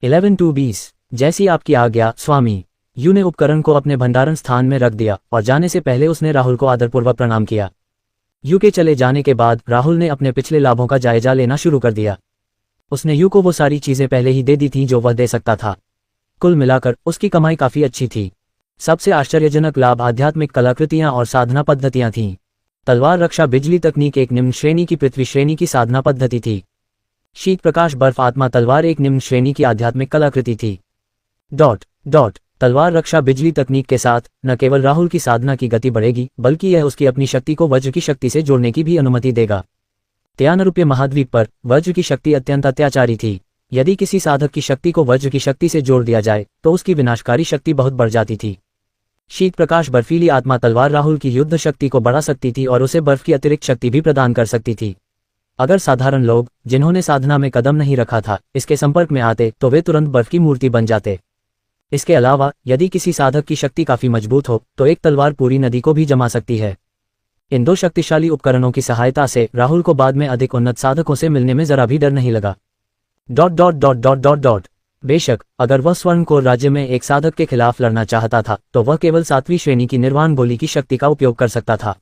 11-20। जैसी आपकी आज्ञा स्वामी। यू ने उपकरण को अपने भंडारण स्थान में रख दिया और जाने से पहले उसने राहुल को आदरपूर्वक प्रणाम किया। यू के चले जाने के बाद राहुल ने अपने पिछले लाभों का जायजा लेना शुरू कर दिया। उसने यू को वो सारी चीजें पहले ही दे दी थीं जो वह दे सकता था। कुल मिलाकर उसकी कमाई काफी अच्छी थी। सबसे आश्चर्यजनक लाभ आध्यात्मिक कलाकृतियां और साधना पद्धतियां थीं। तलवार रक्षा बिजली तकनीक एक निम्न श्रेणी की पृथ्वी श्रेणी की साधना पद्धति थी। शीत प्रकाश बर्फ आत्मा तलवार एक निम्न श्रेणी की आध्यात्मिक कलाकृति थी। तलवार रक्षा बिजली तकनीक के साथ न केवल राहुल की साधना की गति बढ़ेगी बल्कि यह उसकी अपनी शक्ति को वज्र की शक्ति से जोड़ने की भी अनुमति देगा। त्यानरूप्य महाद्वीप पर वज्र की शक्ति अत्यंत अत्याचारी थी। यदि किसी साधक की शक्ति को वज्र की शक्ति से जोड़ दिया जाए तो उसकी विनाशकारी शक्ति बहुत बढ़ जाती थी। शीत प्रकाश बर्फीली आत्मा तलवार राहुल की युद्ध शक्ति को बढ़ा सकती थी और उसे बर्फ की अतिरिक्त शक्ति भी प्रदान कर सकती थी। अगर साधारण लोग जिन्होंने साधना में कदम नहीं रखा था इसके संपर्क में आते तो वे तुरंत बर्फ की मूर्ति बन जाते। इसके अलावा यदि किसी साधक की शक्ति काफी मजबूत हो तो एक तलवार पूरी नदी को भी जमा सकती है। इन दो शक्तिशाली उपकरणों की सहायता से राहुल को बाद में अधिक उन्नत साधकों से मिलने में जरा भी डर नहीं लगा। बेशक अगर वह स्वर्णकोर राज्य में एक साधक के खिलाफ लड़ना चाहता था तो वह केवल 7वीं श्रेणी की निर्वाण गोली की शक्ति का उपयोग कर सकता था।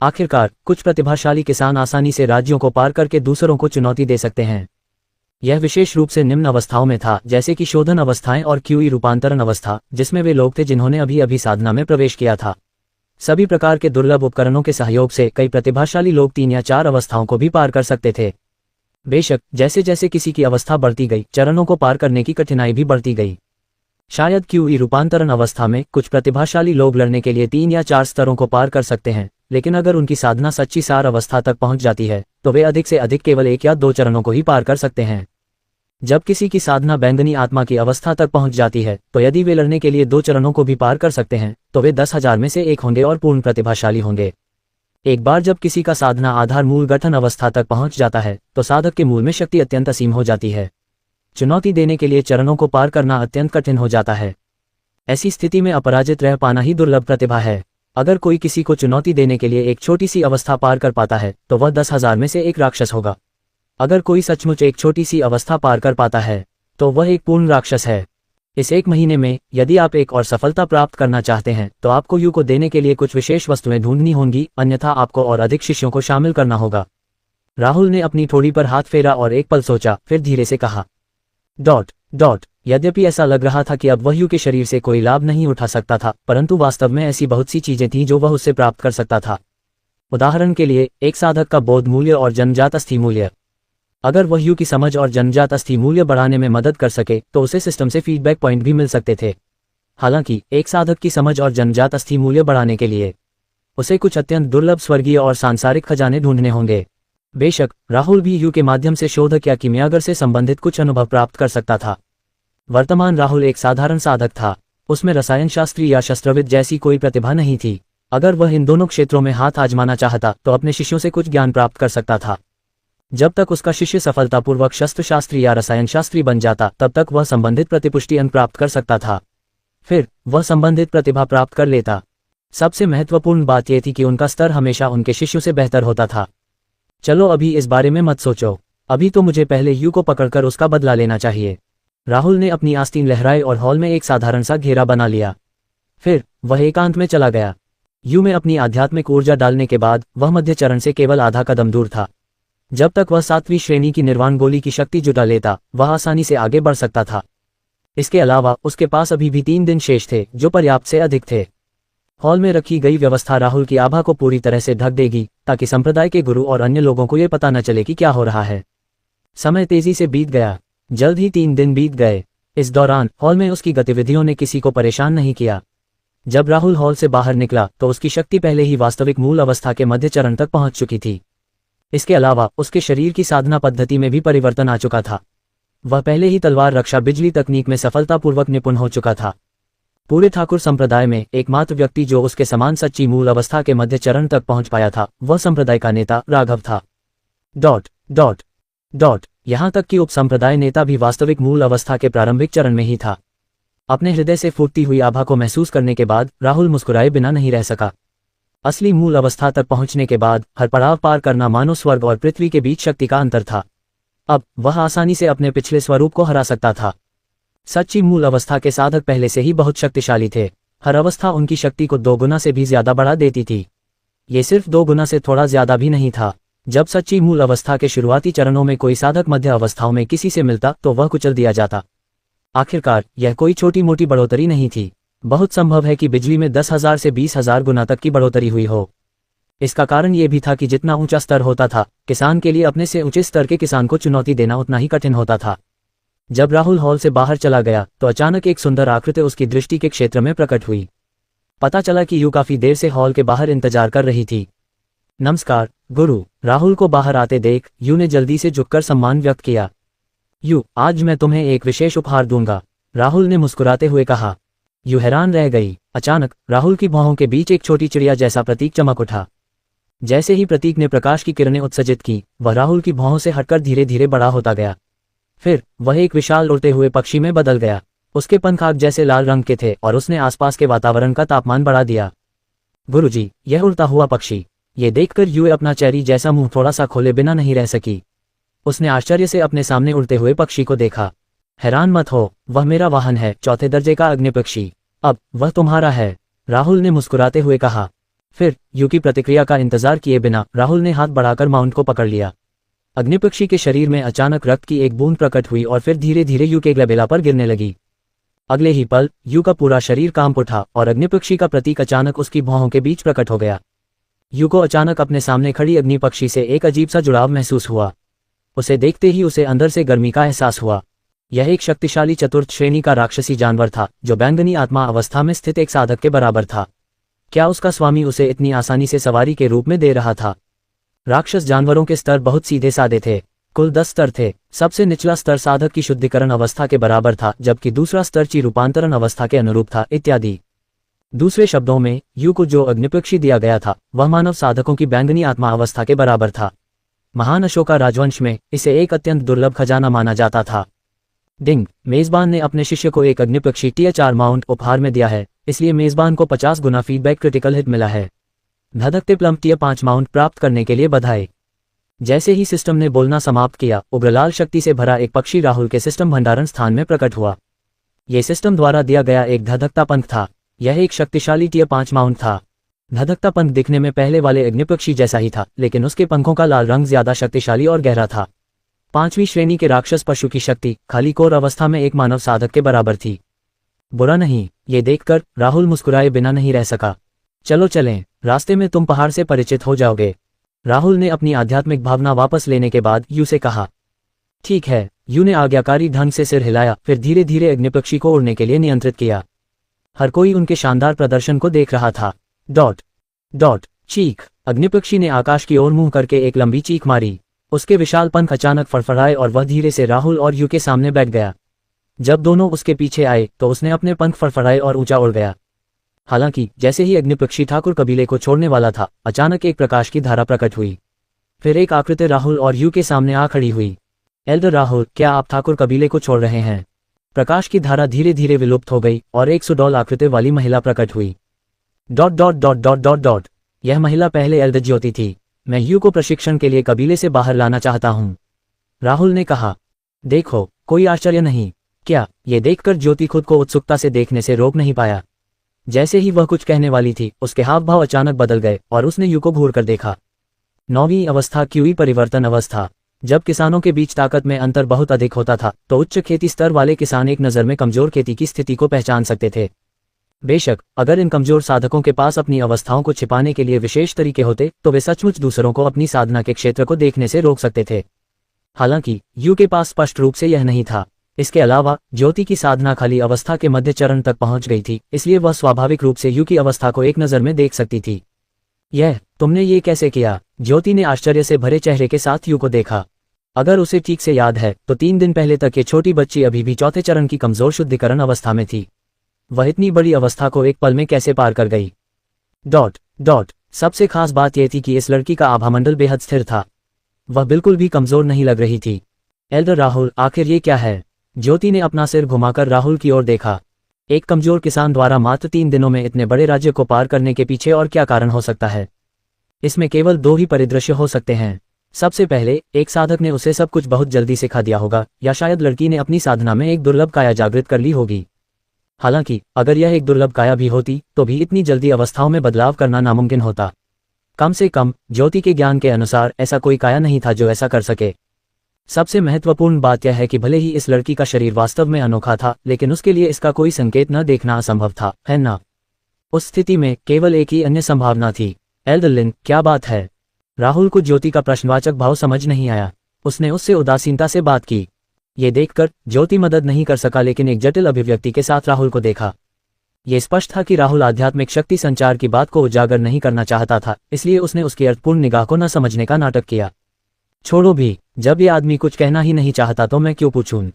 आखिरकार कुछ प्रतिभाशाली किसान आसानी से राज्यों को पार करके दूसरों को चुनौती दे सकते हैं। यह विशेष रूप से निम्न अवस्थाओं में था जैसे कि शोधन अवस्थाएं और क्यूई रूपांतरण अवस्था जिसमें वे लोग थे जिन्होंने अभी अभी साधना में प्रवेश किया था। सभी प्रकार के दुर्लभ उपकरणों के सहयोग से कई प्रतिभाशाली लोग 3 या 4 अवस्थाओं को भी पार कर सकते थे। बेशक जैसे जैसे किसी की अवस्था बढ़ती गई चरणों को पार करने की कठिनाई भी बढ़ती गई। शायद क्यूई रूपांतरण अवस्था में कुछ प्रतिभाशाली लोग लड़ने के लिए 3 या 4 स्तरों को पार कर सकते हैं, लेकिन अगर उनकी साधना सच्ची सार अवस्था तक पहुंच जाती है तो वे अधिक से अधिक केवल 1 या 2 चरणों को ही पार कर सकते हैं। जब किसी की साधना बैंगनी आत्मा की अवस्था तक पहुंच जाती है तो यदि वे लड़ने के लिए 2 चरणों को भी पार कर सकते हैं तो वे 10,000 में से 1 होंगे और पूर्ण प्रतिभाशाली होंगे। एक बार जब किसी का साधना आधार मूल गठन अवस्था तक पहुंच जाता है तो साधक के मूल में शक्ति अत्यंत असीम हो जाती है। चुनौती देने के लिए चरणों को पार करना अत्यंत कठिन हो जाता है। ऐसी स्थिति में अपराजित रह पाना ही दुर्लभ प्रतिभा है। अगर कोई किसी को चुनौती देने के लिए एक छोटी सी अवस्था पार कर पाता है तो वह 10,000 में से 1 राक्षस होगा। अगर कोई सचमुच एक छोटी सी अवस्था पार कर पाता है तो वह एक पूर्ण राक्षस है। इस 1 महीने में यदि आप एक और सफलता प्राप्त करना चाहते हैं तो आपको यू को देने के लिए कुछ विशेष वस्तुएं ढूंढनी होंगी, अन्यथा आपको और अधिक शिष्यों को शामिल करना होगा। राहुल ने अपनी ठोड़ी पर हाथ फेरा और एक पल सोचा, फिर धीरे से कहा। यद्यपि ऐसा लग रहा था कि अब वह यू के शरीर से कोई लाभ नहीं उठा सकता था, परंतु वास्तव में ऐसी बहुत सी चीजें थीं जो वह उससे प्राप्त कर सकता था। उदाहरण के लिए एक साधक का बोध मूल्य और जन्मजात अस्थि मूल्य। अगर वह यू की समझ और जन्मजात अस्थि मूल्य बढ़ाने में मदद कर सके तो उसे सिस्टम से फीडबैक पॉइंट भी मिल सकते थे। हालांकि एक साधक की समझ और जन्मजात अस्थि मूल्य बढ़ाने के लिए उसे कुछ अत्यंत दुर्लभ स्वर्गीय और सांसारिक खजाने ढूंढने होंगे। बेशक राहुल भी यू के माध्यम से शोधक या कीमियागर से संबंधित कुछ अनुभव प्राप्त कर सकता था। वर्तमान राहुल एक साधारण साधक था। उसमें रसायन शास्त्री या शस्त्रविद जैसी कोई प्रतिभा नहीं थी। अगर वह इन दोनों क्षेत्रों में हाथ आजमाना चाहता तो अपने शिष्यों से कुछ ज्ञान प्राप्त कर सकता था। जब तक उसका शिष्य सफलतापूर्वक शस्त्र शास्त्री या रसायन शास्त्री बन जाता तब तक वह संबंधित प्रतिपुष्टि अंक प्राप्त कर सकता था। फिर वह संबंधित प्रतिभा प्राप्त कर लेता। सबसे महत्वपूर्ण बात यह थी कि उनका स्तर हमेशा उनके शिष्यों से बेहतर होता था। चलो अभी इस बारे में मत सोचो, अभी तो मुझे पहले यू को पकड़कर उसका बदला लेना चाहिए। राहुल ने अपनी आस्तीन लहराई और हॉल में एक साधारण सा घेरा बना लिया। फिर वह एकांत में चला गया। यू में अपनी आध्यात्मिक ऊर्जा डालने के बाद वह मध्य चरण से केवल आधा कदम दूर था। जब तक वह 7वीं श्रेणी की निर्वाण गोली की शक्ति जुटा लेता वह आसानी से आगे बढ़ सकता था। इसके अलावा उसके पास अभी भी 3 दिन शेष थे जो पर्याप्त से अधिक थे। हॉल में रखी गई व्यवस्था राहुल की आभा को पूरी तरह से ढक देगी ताकि संप्रदाय के गुरु और अन्य लोगों को यह पता न चले कि क्या हो रहा है। समय तेजी से बीत गया। जल्द ही 3 दिन बीत गए। इस दौरान हॉल में उसकी गतिविधियों ने किसी को परेशान नहीं किया। जब राहुल हॉल से बाहर निकला तो उसकी शक्ति पहले ही वास्तविक मूल अवस्था के मध्य चरण तक पहुंच चुकी थी। इसके अलावा उसके शरीर की साधना पद्धति में भी परिवर्तन आ चुका था। वह पहले ही तलवार रक्षा बिजली तकनीक में सफलतापूर्वक निपुण हो चुका था। पूरे ठाकुर संप्रदाय में एकमात्र व्यक्ति जो उसके समान सच्ची मूल अवस्था के मध्य चरण तक पहुंच पाया था वह संप्रदाय का नेता राघव था। यहां तक कि उप संप्रदाय नेता भी वास्तविक मूल अवस्था के प्रारंभिक चरण में ही था। अपने हृदय से फूटती हुई आभा को महसूस करने के बाद राहुल मुस्कुराए बिना नहीं रह सका। असली मूल अवस्था तक पहुंचने के बाद हर पड़ाव पार करना मानो स्वर्ग और पृथ्वी के बीच शक्ति का अंतर था। अब वह आसानी से अपने पिछले स्वरूप को हरा सकता था। सच्ची मूल अवस्था के साधक पहले से ही बहुत शक्तिशाली थे। हर अवस्था उनकी शक्ति को 2 गुना से भी ज्यादा बढ़ा देती थी। ये सिर्फ 2 गुना से थोड़ा ज्यादा भी नहीं था। जब सच्ची मूल अवस्था के शुरुआती चरणों में कोई साधक मध्य अवस्थाओं में किसी से मिलता तो वह कुचल दिया जाता। आखिरकार यह कोई छोटी मोटी बढ़ोतरी नहीं थी। बहुत संभव है कि बिजली में 10,000 से 20,000 गुना तक की बढ़ोतरी हुई हो। इसका कारण यह भी था कि जितना ऊंचा स्तर होता था, किसान के लिए अपने से ऊंचे स्तर के किसान को चुनौती देना उतना ही कठिन होता था। जब राहुल हॉल से बाहर चला गया तो अचानक एक सुंदर आकृति उसकी दृष्टि के क्षेत्र में प्रकट हुई। पता चला कि यू काफी देर से हॉल के बाहर इंतजार कर रही थी। नमस्कार गुरु। राहुल को बाहर आते देख यू ने जल्दी से झुककर सम्मान व्यक्त किया। यू, आज मैं तुम्हें एक विशेष उपहार दूंगा, राहुल ने मुस्कुराते हुए कहा। यू हैरान रह गई। अचानक राहुल की भौहों के बीच एक छोटी चिड़िया जैसा प्रतीक चमक उठा। जैसे ही प्रतीक ने प्रकाश की किरणें उत्सर्जित की, वह राहुल की भौहों से हटकर धीरे धीरे बड़ा होता गया। फिर वह एक विशाल उड़ते हुए पक्षी में बदल गया। उसके पंख आग जैसे लाल रंग के थे और उसने आसपास के वातावरण का तापमान बढ़ा दिया। गुरुजी, यह उड़ता हुआ पक्षी। ये देखकर यू अपना चेरी जैसा मुंह थोड़ा सा खोले बिना नहीं रह सकी। उसने आश्चर्य से अपने सामने उड़ते हुए पक्षी को देखा। हैरान मत हो, वह मेरा वाहन है, 4थे दर्जे का अग्निपक्षी। अब वह तुम्हारा है, राहुल ने मुस्कुराते हुए कहा। फिर यू की प्रतिक्रिया का इंतजार किए बिना राहुल ने हाथ बढ़ाकर माउंट को पकड़ लिया। अग्निपक्षी के शरीर में अचानक रक्त की एक बूंद प्रकट हुई और फिर धीरे धीरे यू के ग्लैबेला पर गिरने लगी। अगले ही पल यू का पूरा शरीर कांप उठा और अग्निपक्षी का प्रतीक अचानक उसकी भौहों के बीच प्रकट हो गया। यू को अचानक अपने सामने खड़ी अग्निपक्षी से एक अजीब सा जुड़ाव महसूस हुआ। उसे देखते ही उसे अंदर से गर्मी का एहसास हुआ। यह एक शक्तिशाली चतुर्थ श्रेणी का राक्षसी जानवर था जो बैंगनी आत्मा अवस्था में स्थित एक साधक के बराबर था। क्या उसका स्वामी उसे इतनी आसानी से सवारी के रूप में दे रहा था? राक्षस जानवरों के स्तर बहुत सीधे साधे थे। कुल 10 स्तर थे। सबसे निचला स्तर साधक की शुद्धिकरण अवस्था के बराबर था, जबकि दूसरा स्तर ची रूपांतरण अवस्था के अनुरूप था, इत्यादि। दूसरे शब्दों में यू को जो अग्निपक्षी दिया गया था वह मानव साधकों की बैंगनी आत्मा अवस्था के बराबर था। महान अशोका राजवंश में इसे एक अत्यंत दुर्लभ खजाना माना जाता था। डिंग, मेजबान ने अपने शिष्य को एक अग्निपक्षी Tier 4 माउंट उपहार में दिया है, इसलिए मेजबान को 50 गुना फीडबैक क्रिटिकल हिट मिला है। धधकते प्लम Tier 5 माउंट प्राप्त करने के लिए बधाई। जैसे ही सिस्टम ने बोलना समाप्त किया, उग्रलाल शक्ति से भरा एक पक्षी राहुल के सिस्टम भंडारण स्थान में प्रकट हुआ। यह सिस्टम द्वारा दिया गया एक धधकता पंख था। यह एक शक्तिशाली Tier 5 माउंट था। धधकता पंख दिखने में पहले वाले अग्निपक्षी जैसा ही था, लेकिन उसके पंखों का लाल रंग ज्यादा शक्तिशाली और गहरा था। 5वीं श्रेणी के राक्षस पशु की शक्ति खाली कोर अवस्था में एक मानव साधक के बराबर थी। बुरा नहीं, ये देखकर राहुल मुस्कुराए बिना नहीं रह सका। चलो चलें, रास्ते में तुम पहाड़ से परिचित हो जाओगे, राहुल ने अपनी आध्यात्मिक भावना वापस लेने के बाद यू से कहा। ठीक है, यू ने आज्ञाकारी ढंग से सिर हिलाया, फिर धीरे धीरे अग्निपक्षी को उड़ने के लिए नियंत्रित किया। हर कोई उनके शानदार प्रदर्शन को देख रहा था। डॉट डॉट चीख, अग्निपक्षी ने आकाश की ओर मुंह करके एक लंबी चीख मारी। उसके विशाल पंख अचानक फड़फड़ाए और वह धीरे से राहुल और यू के सामने बैठ गया। जब दोनों उसके पीछे आए तो उसने अपने पंख फड़फड़ाए और ऊंचा उड़ गया। हालांकि जैसे ही अग्निपक्षी ठाकुर कबीले को छोड़ने वाला था, अचानक एक प्रकाश की धारा प्रकट हुई। फिर एक आकृति राहुल और यू के सामने आ खड़ी हुई। एल्डर राहुल, क्या आप ठाकुर कबीले को छोड़ रहे हैं? प्रकाश की धारा धीरे धीरे विलुप्त हो गई और एक सुडौल आकृति वाली महिला प्रकट हुई। Dot dot dot dot dot dot यह महिला पहले एल्डर ज्योति थी। मैं यू को प्रशिक्षण के लिए कबीले से बाहर लाना चाहता हूँ, राहुल ने कहा। देखो, कोई आश्चर्य नहीं, क्या? ये देखकर ज्योति खुद को उत्सुकता से देखने से रोक नहीं पाया। जैसे ही वह कुछ कहने वाली थी, उसके हाव भाव अचानक बदल गए और उसने यू को घूर कर देखा। 9वीं अवस्था QE परिवर्तन अवस्था। जब किसानों के बीच ताकत में अंतर बहुत अधिक होता था तो उच्च खेती स्तर वाले किसान एक नज़र में कमजोर खेती की स्थिति को पहचान सकते थे। बेशक अगर इन कमजोर साधकों के पास अपनी अवस्थाओं को छिपाने के लिए विशेष तरीके होते तो वे सचमुच दूसरों को अपनी साधना के क्षेत्र को देखने से रोक सकते थे। हालांकि यू के पास स्पष्ट रूप से यह नहीं था। इसके अलावा ज्योति की साधना खाली अवस्था के मध्य चरण तक पहुंच गई थी, इसलिए वह स्वाभाविक रूप से यू की अवस्था को एक नज़र में देख सकती थी। तुमने ये कैसे किया? ज्योति ने आश्चर्य से भरे चेहरे के साथ यू को देखा। अगर उसे ठीक से याद है तो 3 दिन पहले तक ये छोटी बच्ची अभी भी 4थे चरण की कमजोर शुद्धिकरण अवस्था में थी। वह इतनी बड़ी अवस्था को एक पल में कैसे पार कर गई? डॉट डॉट सबसे खास बात यह थी कि इस लड़की का आभामंडल बेहद स्थिर था। वह बिल्कुल भी कमजोर नहीं लग रही थी। एल्डर राहुल, आखिर ये क्या है? ज्योति ने अपना सिर घुमाकर राहुल की ओर देखा। एक कमजोर किसान द्वारा मात्र 3 दिनों में इतने बड़े राज्य को पार करने के पीछे और क्या कारण हो सकता है? इसमें केवल 2 ही परिदृश्य हो सकते हैं। सबसे पहले एक साधक ने उसे सब कुछ बहुत जल्दी सिखा दिया होगा, या शायद लड़की ने अपनी साधना में एक दुर्लभ काया जागृत कर ली होगी। हालांकि अगर यह एक दुर्लभ काया भी होती तो भी इतनी जल्दी अवस्थाओं में बदलाव करना नामुमकिन होता। कम से कम ज्योति के ज्ञान के अनुसार ऐसा कोई काया नहीं था जो ऐसा कर सके। सबसे महत्वपूर्ण बात यह है कि भले ही इस लड़की का शरीर वास्तव में अनोखा था, लेकिन उसके लिए इसका कोई संकेत न देखना असंभव था, है ना? उस स्थिति में केवल एक ही अन्य संभावना थी। एल्डरलिन, क्या बात है? राहुल को ज्योति का प्रश्नवाचक भाव समझ नहीं आया। उसने उससे उदासीनता से बात की। ये देखकर ज्योति मदद नहीं कर सका, लेकिन एक जटिल अभिव्यक्ति के साथ राहुल को देखा। ये स्पष्ट था कि राहुल आध्यात्मिक शक्ति संचार की बात को उजागर नहीं करना चाहता था, इसलिए उसने उसकी अर्थपूर्ण निगाह को न समझने का नाटक किया। छोड़ो भी, जब ये आदमी कुछ कहना ही नहीं चाहता तो मैं क्यों पूछूं?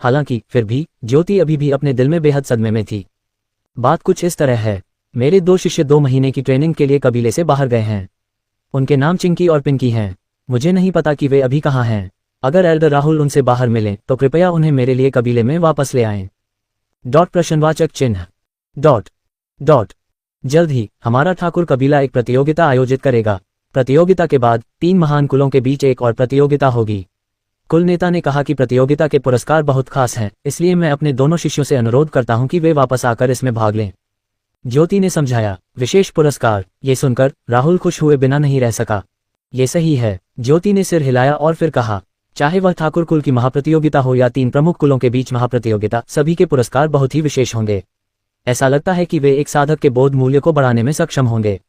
हालांकि फिर भी ज्योति अभी भी अपने दिल में बेहद सदमे में थी। बात कुछ इस तरह है, मेरे 2 शिष्य 2 महीने की ट्रेनिंग के लिए कबीले से बाहर गए हैं। उनके नाम चिंकी और पिंकी हैं। मुझे नहीं पता कि वे अभी कहाँ हैं। अगर एल्डर राहुल उनसे बाहर मिलें तो कृपया उन्हें मेरे लिए कबीले में वापस ले आएं। प्रश्नवाचक चिन्ह। जल्द ही हमारा ठाकुर कबीला एक प्रतियोगिता आयोजित करेगा। प्रतियोगिता के बाद 3 महान कुलों के बीच एक और प्रतियोगिता होगी। कुल नेता ने कहा कि प्रतियोगिता के पुरस्कार बहुत खास हैं, इसलिए मैं अपने दोनों शिष्यों से अनुरोध करता हूं कि वे वापस आकर इसमें भाग लें। ज्योति ने समझाया। विशेष पुरस्कार? ये सुनकर राहुल खुश हुए बिना नहीं रह सका। ये सही है, ज्योति ने सिर हिलाया और फिर कहा, चाहे वह ठाकुर कुल की महाप्रतियोगिता हो या 3 प्रमुख कुलों के बीच महाप्रतियोगिता, सभी के पुरस्कार बहुत ही विशेष होंगे। ऐसा लगता है कि वे एक साधक के बोध मूल्य को बढ़ाने में सक्षम होंगे।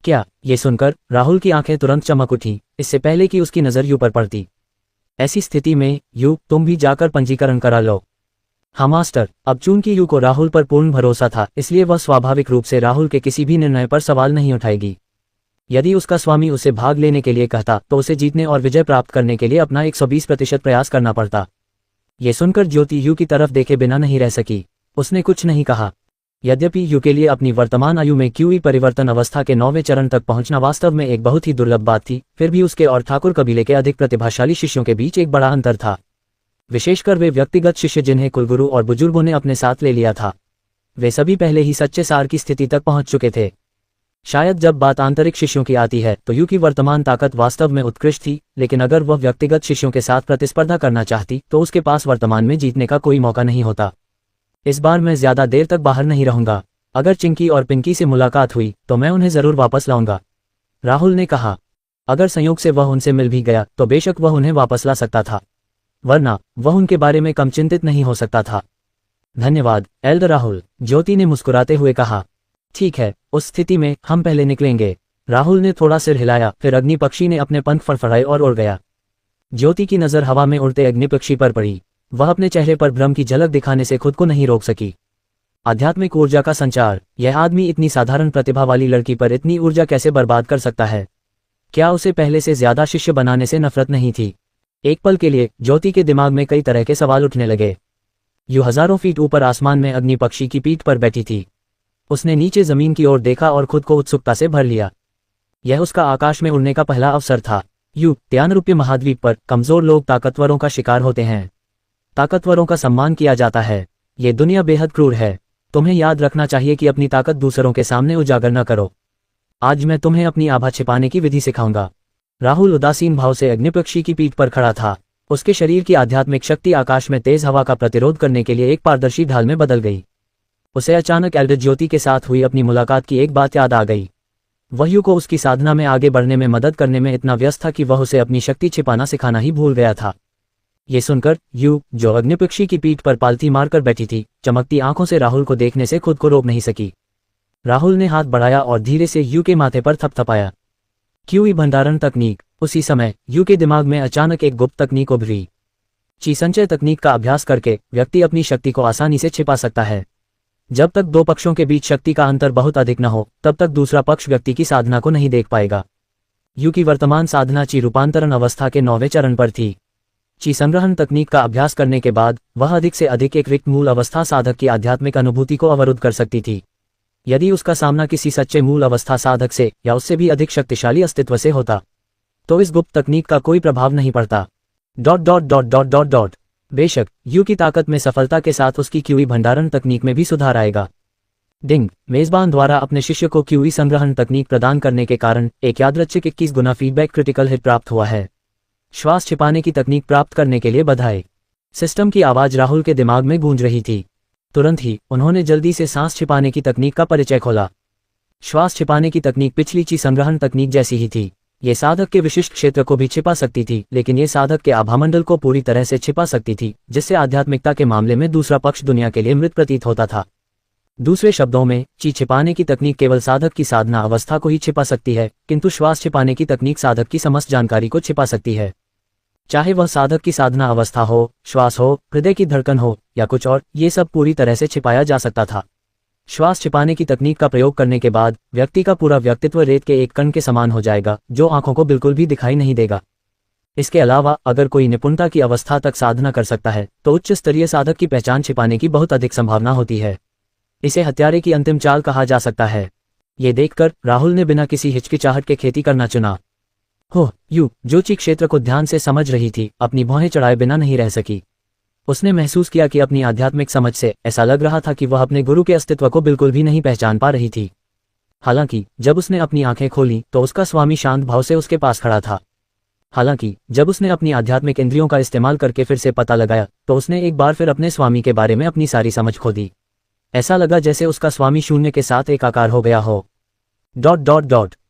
क्या? ये सुनकर राहुल की आंखें तुरंत चमक उठी, इससे पहले कि उसकी नजर यू पर पड़ती। ऐसी स्थिति में यू, तुम भी जाकर पंजीकरण करा लो। हाँ मास्टर। अब चूंकि यू को राहुल पर पूर्ण भरोसा था, इसलिए वह स्वाभाविक रूप से राहुल के किसी भी निर्णय पर सवाल नहीं उठाएगी। यदि उसका स्वामी उसे भाग लेने के लिए कहता तो उसे जीतने और विजय प्राप्त करने के लिए अपना 120% प्रयास करना पड़ता। ये सुनकर ज्योति यू की तरफ देखे बिना नहीं रह सकी। उसने कुछ नहीं कहा। यद्यपि यू के लिए अपनी वर्तमान आयु में क्यूई परिवर्तन अवस्था के 9वें चरण तक पहुंचना वास्तव में एक बहुत ही दुर्लभ बात थी, फिर भी उसके और ठाकुर कबीले के अधिक प्रतिभाशाली शिष्यों के बीच एक बड़ा अंतर था। विशेषकर वे व्यक्तिगत शिष्य जिन्हें कुलगुरु और बुजुर्गों ने अपने साथ ले लिया था। वे सभी पहले ही सच्चे सार की स्थिति तक पहुंच चुके थे। शायद जब बात आंतरिक शिष्यों की आती है तो यू की वर्तमान ताकत वास्तव में उत्कृष्ट थी, लेकिन अगर वह व्यक्तिगत शिष्यों के साथ प्रतिस्पर्धा करना चाहती तो उसके पास वर्तमान में जीतने का कोई मौका नहीं होता। इस बार मैं ज्यादा देर तक बाहर नहीं रहूंगा। अगर चिंकी और पिंकी से मुलाकात हुई तो मैं उन्हें जरूर वापस लाऊंगा, राहुल ने कहा। अगर संयोग से वह उनसे मिल भी गया तो बेशक वह उन्हें वापस ला सकता था, वरना वह उनके बारे में कम चिंतित नहीं हो सकता था। धन्यवाद एल्डर राहुल, ज्योति ने मुस्कुराते हुए कहा। ठीक है, उस स्थिति में हम पहले निकलेंगे। राहुल ने थोड़ा सिर हिलाया, फिर अग्नि पक्षी ने अपने पंख फड़फड़ाए और उड़ गया। ज्योति की नजर हवा में उड़ते अग्नि पक्षी पर पड़ी। वह अपने चेहरे पर भ्रम की झलक दिखाने से खुद को नहीं रोक सकी। आध्यात्मिक ऊर्जा का संचार। यह आदमी इतनी साधारण प्रतिभा वाली लड़की पर इतनी ऊर्जा कैसे बर्बाद कर सकता है? क्या उसे पहले से ज्यादा शिष्य बनाने से नफरत नहीं थी? एक पल के लिए ज्योति के दिमाग में कई तरह के सवाल उठने लगे। यू हजारों फीट ऊपर आसमान में अग्नि पक्षी की पीठ पर बैठी थी। उसने नीचे जमीन की ओर देखा और खुद को उत्सुकता से भर लिया। यह उसका आकाश में उड़ने का पहला अवसर था। त्यानरूप्य महाद्वीप पर कमजोर लोग ताकतवरों का शिकार होते हैं। ताकतवरों का सम्मान किया जाता है। ये दुनिया बेहद क्रूर है। तुम्हें याद रखना चाहिए कि अपनी ताकत दूसरों के सामने उजागर न करो। आज मैं तुम्हें अपनी आभा छिपाने की विधि सिखाऊंगा। राहुल उदासीन भाव से अग्निपक्षी की पीठ पर खड़ा था। उसके शरीर की आध्यात्मिक शक्ति आकाश में तेज हवा का प्रतिरोध करने के लिए एक पारदर्शी ढाल में बदल गई। उसे अचानक एल्डर ज्योति के साथ हुई अपनी मुलाकात की एक बात याद आ गई। वह यू को उसकी साधना में आगे बढ़ने में मदद करने में इतना व्यस्त था कि वह उसे अपनी शक्ति छिपाना सिखाना ही भूल गया था। ये सुनकर यू, जो अग्निपक्षी की पीठ पर पालथी मारकर बैठी थी, चमकती आंखों से राहुल को देखने से खुद को रोक नहीं सकी। राहुल ने हाथ बढ़ाया और धीरे से यू के माथे पर थपथपाया। क्यूई भंडारण तकनीक। उसी समय यू के दिमाग में अचानक एक गुप्त तकनीक उभरी। ची संचय तकनीक का अभ्यास करके व्यक्ति अपनी शक्ति को आसानी से छिपा सकता है। जब तक 2 पक्षों के बीच शक्ति का अंतर बहुत अधिक न हो, तब तक दूसरा पक्ष व्यक्ति की साधना को नहीं देख पाएगा। यू की वर्तमान साधना ची रूपांतरण अवस्था के 9वें चरण पर थी। ची संग्रहण तकनीक का अभ्यास करने के बाद वह अधिक से अधिक एक रिक्त मूल अवस्था साधक की आध्यात्मिक अनुभूति को अवरुद्ध कर सकती थी। यदि उसका सामना किसी सच्चे मूल अवस्था साधक से या उससे भी अधिक शक्तिशाली अस्तित्व से होता तो इस गुप्त तकनीक का कोई प्रभाव नहीं पड़ता। बेशक यू की ताकत में सफलता के साथ उसकी क्यूई भंडारण तकनीक में भी सुधार आएगा। डिंग, मेजबान द्वारा अपने शिष्य को क्यूई संग्रहण तकनीक प्रदान करने के कारण एक यादृच्छिक 21 गुना फीडबैक क्रिटिकल हिट प्राप्त हुआ है। श्वास छिपाने की तकनीक प्राप्त करने के लिए बधाई। सिस्टम की आवाज राहुल के दिमाग में गूंज रही थी। तुरंत ही उन्होंने जल्दी से सांस छिपाने की तकनीक का परिचय खोला। श्वास छिपाने की तकनीक पिछली ची संग्रहण तकनीक जैसी ही थी। ये साधक के विशिष्ट क्षेत्र को भी छिपा सकती थी, लेकिन ये साधक के आभामंडल को पूरी तरह से छिपा सकती थी, जिससे आध्यात्मिकता के मामले में दूसरा पक्ष दुनिया के लिए मृत प्रतीत होता था। दूसरे शब्दों में, ची छिपाने की तकनीक केवल साधक की साधना अवस्था को ही छिपा सकती है, किंतु श्वास छिपाने की तकनीक साधक की समस्त जानकारी को छिपा सकती है। चाहे वह साधक की साधना अवस्था हो, श्वास हो, हृदय की धड़कन हो या कुछ और, ये सब पूरी तरह से छिपाया जा सकता था। श्वास छिपाने की तकनीक का प्रयोग करने के बाद व्यक्ति का पूरा व्यक्तित्व रेत के एक कण के समान हो जाएगा, जो आंखों को बिल्कुल भी दिखाई नहीं देगा। इसके अलावा अगर कोई निपुणता की अवस्था तक साधना कर सकता है, तो उच्च स्तरीय साधक की पहचान छिपाने की बहुत अधिक संभावना होती है। इसे हत्यारे की अंतिम चाल कहा जा सकता है। ये देखकर राहुल ने बिना किसी हिचकिचाहट के खेती करना चुना। हो, यू, जो ची क्षेत्र को ध्यान से समझ रही थी, अपनी भौहें चढ़ाए बिना नहीं रह सकी। उसने महसूस किया कि अपनी आध्यात्मिक समझ से ऐसा लग रहा था कि वह अपने गुरु के अस्तित्व को बिल्कुल भी नहीं पहचान पा रही थी। हालांकि जब उसने अपनी आंखें खोली तो उसका स्वामी शांत भाव से उसके पास खड़ा था। हालांकि जब उसने अपनी आध्यात्मिक इंद्रियों का इस्तेमाल करके फिर से पता लगाया, तो उसने एक बार फिर अपने स्वामी के बारे में अपनी सारी समझ खो दी। ऐसा लगा जैसे उसका स्वामी शून्य के साथ एकाकार हो गया हो। ...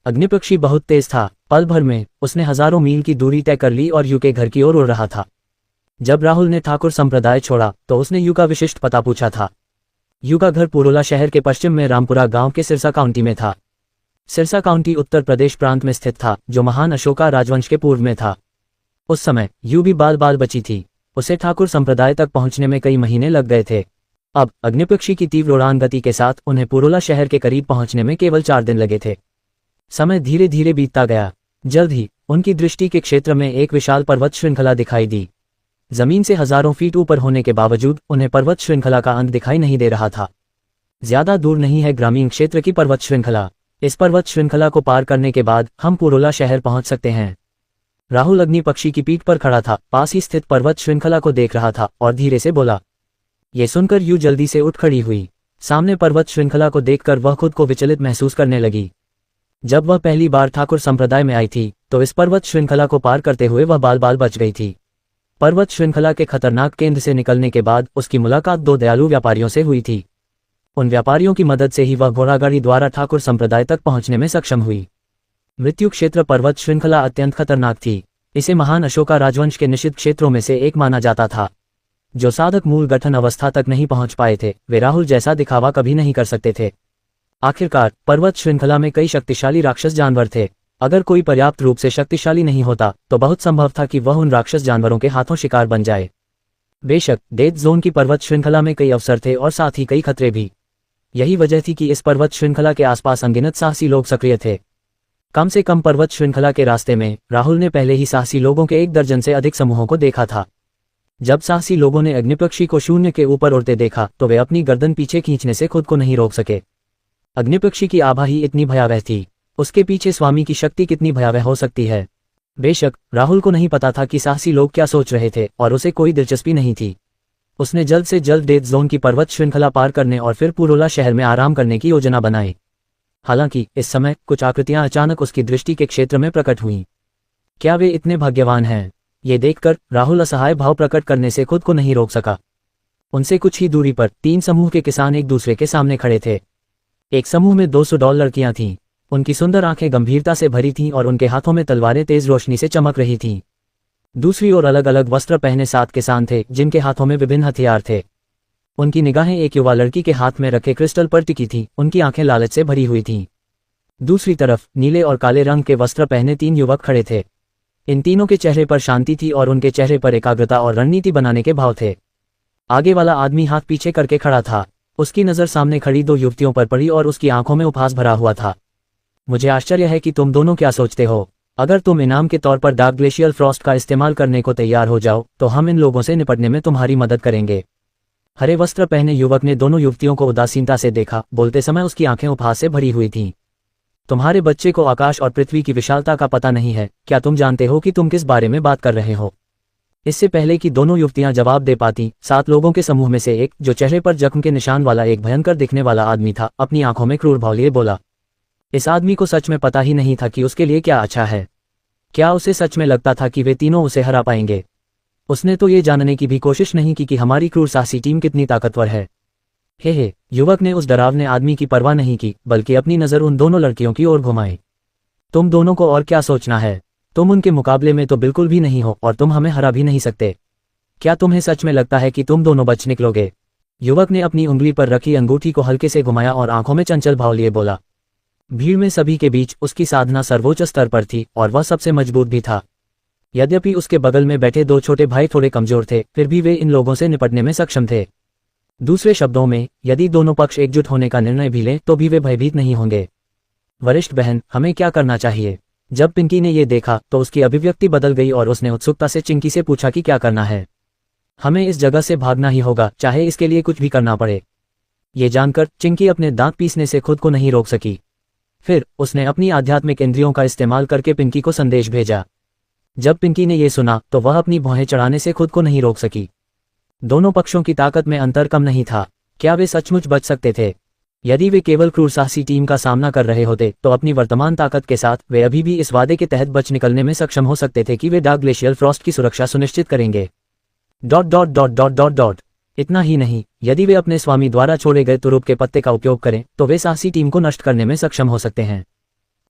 अग्निपक्षी बहुत तेज था। पल भर में उसने हजारों मील की दूरी तय कर ली और यू के घर की ओर उड़ रहा था। जब राहुल ने ठाकुर संप्रदाय छोड़ा तो उसने यू का विशिष्ट पता पूछा था। यू का घर पुरोला शहर के पश्चिम में रामपुरा गांव के सिरसा काउंटी में था। सिरसा काउंटी उत्तर प्रदेश प्रांत में स्थित था, जो महान अशोका राजवंश के पूर्व में था। उस समय यू भी बाल बची थी। उसे ठाकुर संप्रदाय तक पहुंचने में कई महीने लग गए थे। अब अग्निपक्षी की तीव्र उड़ान गति के साथ उन्हें पुरोला शहर के करीब पहुंचने में केवल 4 दिन लगे थे। समय धीरे धीरे बीतता गया। जल्द ही उनकी दृष्टि के क्षेत्र में एक विशाल पर्वत श्रृंखला दिखाई दी। जमीन से हजारों फीट ऊपर होने के बावजूद उन्हें पर्वत श्रृंखला का अंत दिखाई नहीं दे रहा था। ज्यादा दूर नहीं है ग्रामीण क्षेत्र की पर्वत श्रृंखला। इस पर्वत श्रृंखला को पार करने के बाद हम पुरोला शहर पहुंच सकते हैं। राहुल अग्निपक्षी की पीठ पर खड़ा था, पास ही स्थित पर्वत श्रृंखला को देख रहा था और धीरे से बोला। ये सुनकर यू जल्दी से उठ खड़ी हुई। सामने पर्वत श्रृंखला को देखकर वह खुद को विचलित महसूस करने लगी। जब वह पहली बार ठाकुर संप्रदाय में आई थी तो इस पर्वत श्रृंखला को पार करते हुए वह बाल बच गई थी। पर्वत श्रृंखला के खतरनाक केंद्र से निकलने के बाद उसकी मुलाकात 2 दयालु व्यापारियों से हुई थी। उन व्यापारियों की मदद से ही वह घोड़ागाड़ी द्वारा ठाकुर संप्रदाय तक पहुंचने में सक्षम हुई। मृत्यु क्षेत्र पर्वत श्रृंखला अत्यंत खतरनाक थी। इसे महान अशोका राजवंश के निषिद्ध क्षेत्रों में से एक माना जाता था। जो साधक मूल गठन अवस्था तक नहीं पहुंच पाए थे, वे राहुल जैसा दिखावा कभी नहीं कर सकते थे। आखिरकार पर्वत श्रृंखला में कई शक्तिशाली राक्षस जानवर थे। अगर कोई पर्याप्त रूप से शक्तिशाली नहीं होता तो बहुत संभव था कि वह उन राक्षस जानवरों के हाथों शिकार बन जाए। बेशक डेथ जोन की पर्वत श्रृंखला में कई अवसर थे और साथ ही कई खतरे भी। यही वजह थी कि इस पर्वत श्रृंखला के आसपास अनगिनत साहसी लोग सक्रिय थे। कम से कम पर्वत श्रृंखला के रास्ते में राहुल ने पहले ही साहसी लोगों के 1 दर्जन से अधिक समूहों को देखा था। जब साहसी लोगों ने अग्निपक्षी को शून्य के ऊपर उड़ते देखा तो वे अपनी गर्दन पीछे खींचने से खुद को नहीं रोक सके। अग्निपक्षी की आभा ही इतनी भयावह थी, उसके पीछे स्वामी की शक्ति कितनी भयावह हो सकती है। बेशक राहुल को नहीं पता था कि साहसी लोग क्या सोच रहे थे और उसे कोई दिलचस्पी नहीं थी। उसने जल्द से जल्द डेथ जोन की पर्वत श्रृंखला पार करने और फिर पुरोला शहर में आराम करने की योजना बनाई। हालांकि इस समय कुछ आकृतियां अचानक उसकी दृष्टि के क्षेत्र में प्रकट हुईं। क्या वे इतने भाग्यवान हैं? ये देखकर राहुल असहाय भाव प्रकट करने से खुद को नहीं रोक सका। उनसे कुछ ही दूरी पर 3 समूह के किसान एक दूसरे के सामने खड़े थे। एक समूह में $200 लड़कियां थीं। उनकी सुंदर आंखें गंभीरता से भरी थीं और उनके हाथों में तलवारें तेज रोशनी से चमक रही थीं। दूसरी ओर अलग अलग वस्त्र पहने 7 किसान थे, जिनके हाथों में विभिन्न हथियार थे। उनकी निगाहें एक युवा लड़की के हाथ में रखे क्रिस्टल पर टिकी थीं। उनकी आंखें लालच से भरी हुई थीं। दूसरी तरफ नीले और काले रंग के वस्त्र पहने 3 युवक खड़े थे। इन तीनों के चेहरे पर शांति थी और उनके चेहरे पर एकाग्रता और रणनीति बनाने के भाव थे। आगे वाला आदमी हाथ पीछे करके खड़ा था। उसकी नजर सामने खड़ी 2 युवतियों पर पड़ी और उसकी आंखों में उपहास भरा हुआ था। मुझे आश्चर्य है कि तुम दोनों क्या सोचते हो। अगर तुम इनाम के तौर पर डार्क ग्लेशियल फ्रॉस्ट का इस्तेमाल करने को तैयार हो जाओ तो हम इन लोगों से निपटने में तुम्हारी मदद करेंगे। हरे वस्त्र पहने युवक ने दोनों युवतियों को उदासीनता से देखा। बोलते समय उसकी आंखें उपहास से भरी हुई थीं। तुम्हारे बच्चे को आकाश और पृथ्वी की विशालता का पता नहीं है। क्या तुम जानते हो कि तुम किस बारे में बात कर रहे हो? इससे पहले कि दोनों युवतियां जवाब दे पाती, 7 लोगों के समूह में से एक, जो चेहरे पर जख्म के निशान वाला एक भयंकर दिखने वाला आदमी था, अपनी आंखों में क्रूर भाव लिए बोला। इस आदमी को सच में पता ही नहीं था कि उसके लिए क्या अच्छा है। क्या उसे सच में लगता था कि वे तीनों उसे हरा पाएंगे? उसने तो ये जानने की भी कोशिश नहीं की कि हमारी क्रूर साहसी टीम कितनी ताकतवर है। हे, युवक ने उस डरावने आदमी की परवाह नहीं की, बल्कि अपनी नज़र उन दोनों लड़कियों की ओर घुमाई। तुम दोनों को और क्या सोचना है? तुम उनके मुकाबले में तो बिल्कुल भी नहीं हो और तुम हमें हरा भी नहीं सकते। क्या तुम्हें सच में लगता है कि तुम दोनों बच निकलोगे? युवक ने अपनी उंगली पर रखी अंगूठी को हल्के से घुमाया और आंखों में चंचल भाव लिए बोला। भीड़ में सभी के बीच उसकी साधना सर्वोच्च स्तर पर थी और वह सबसे मजबूत भी था। यद्यपि उसके बगल में बैठे 2 छोटे भाई थोड़े कमजोर थे, फिर भी वे इन लोगों से निपटने में सक्षम थे। दूसरे शब्दों में, यदि दोनों पक्ष एकजुट होने का निर्णय भी लें तो भी वे भयभीत नहीं होंगे। वरिष्ठ बहन, हमें क्या करना चाहिए? जब पिंकी ने ये देखा तो उसकी अभिव्यक्ति बदल गई और उसने उत्सुकता से चिंकी से पूछा कि क्या करना है। हमें इस जगह से भागना ही होगा, चाहे इसके लिए कुछ भी करना पड़े। ये जानकर चिंकी अपने दांत पीसने से खुद को नहीं रोक सकी। फिर उसने अपनी आध्यात्मिक इंद्रियों का इस्तेमाल करके पिंकी को संदेश भेजा। जब पिंकी ने यह सुना तो वह अपनी भौहें चढ़ाने से खुद को नहीं रोक सकी। दोनों पक्षों की ताकत में अंतर कम नहीं था। क्या वे सचमुच बच सकते थे? यदि वे केवल क्रूर साहसी टीम का सामना कर रहे होते तो अपनी वर्तमान ताकत के साथ वे अभी भी इस वादे के तहत बच निकलने में सक्षम हो सकते थे कि वे डार्क ग्लेशियल फ्रॉस्ट की सुरक्षा सुनिश्चित करेंगे। ... इतना ही नहीं, यदि वे अपने स्वामी द्वारा छोड़े गए तुरुप के पत्ते का उपयोग करें तो वे साहसी टीम को नष्ट करने में सक्षम हो सकते हैं।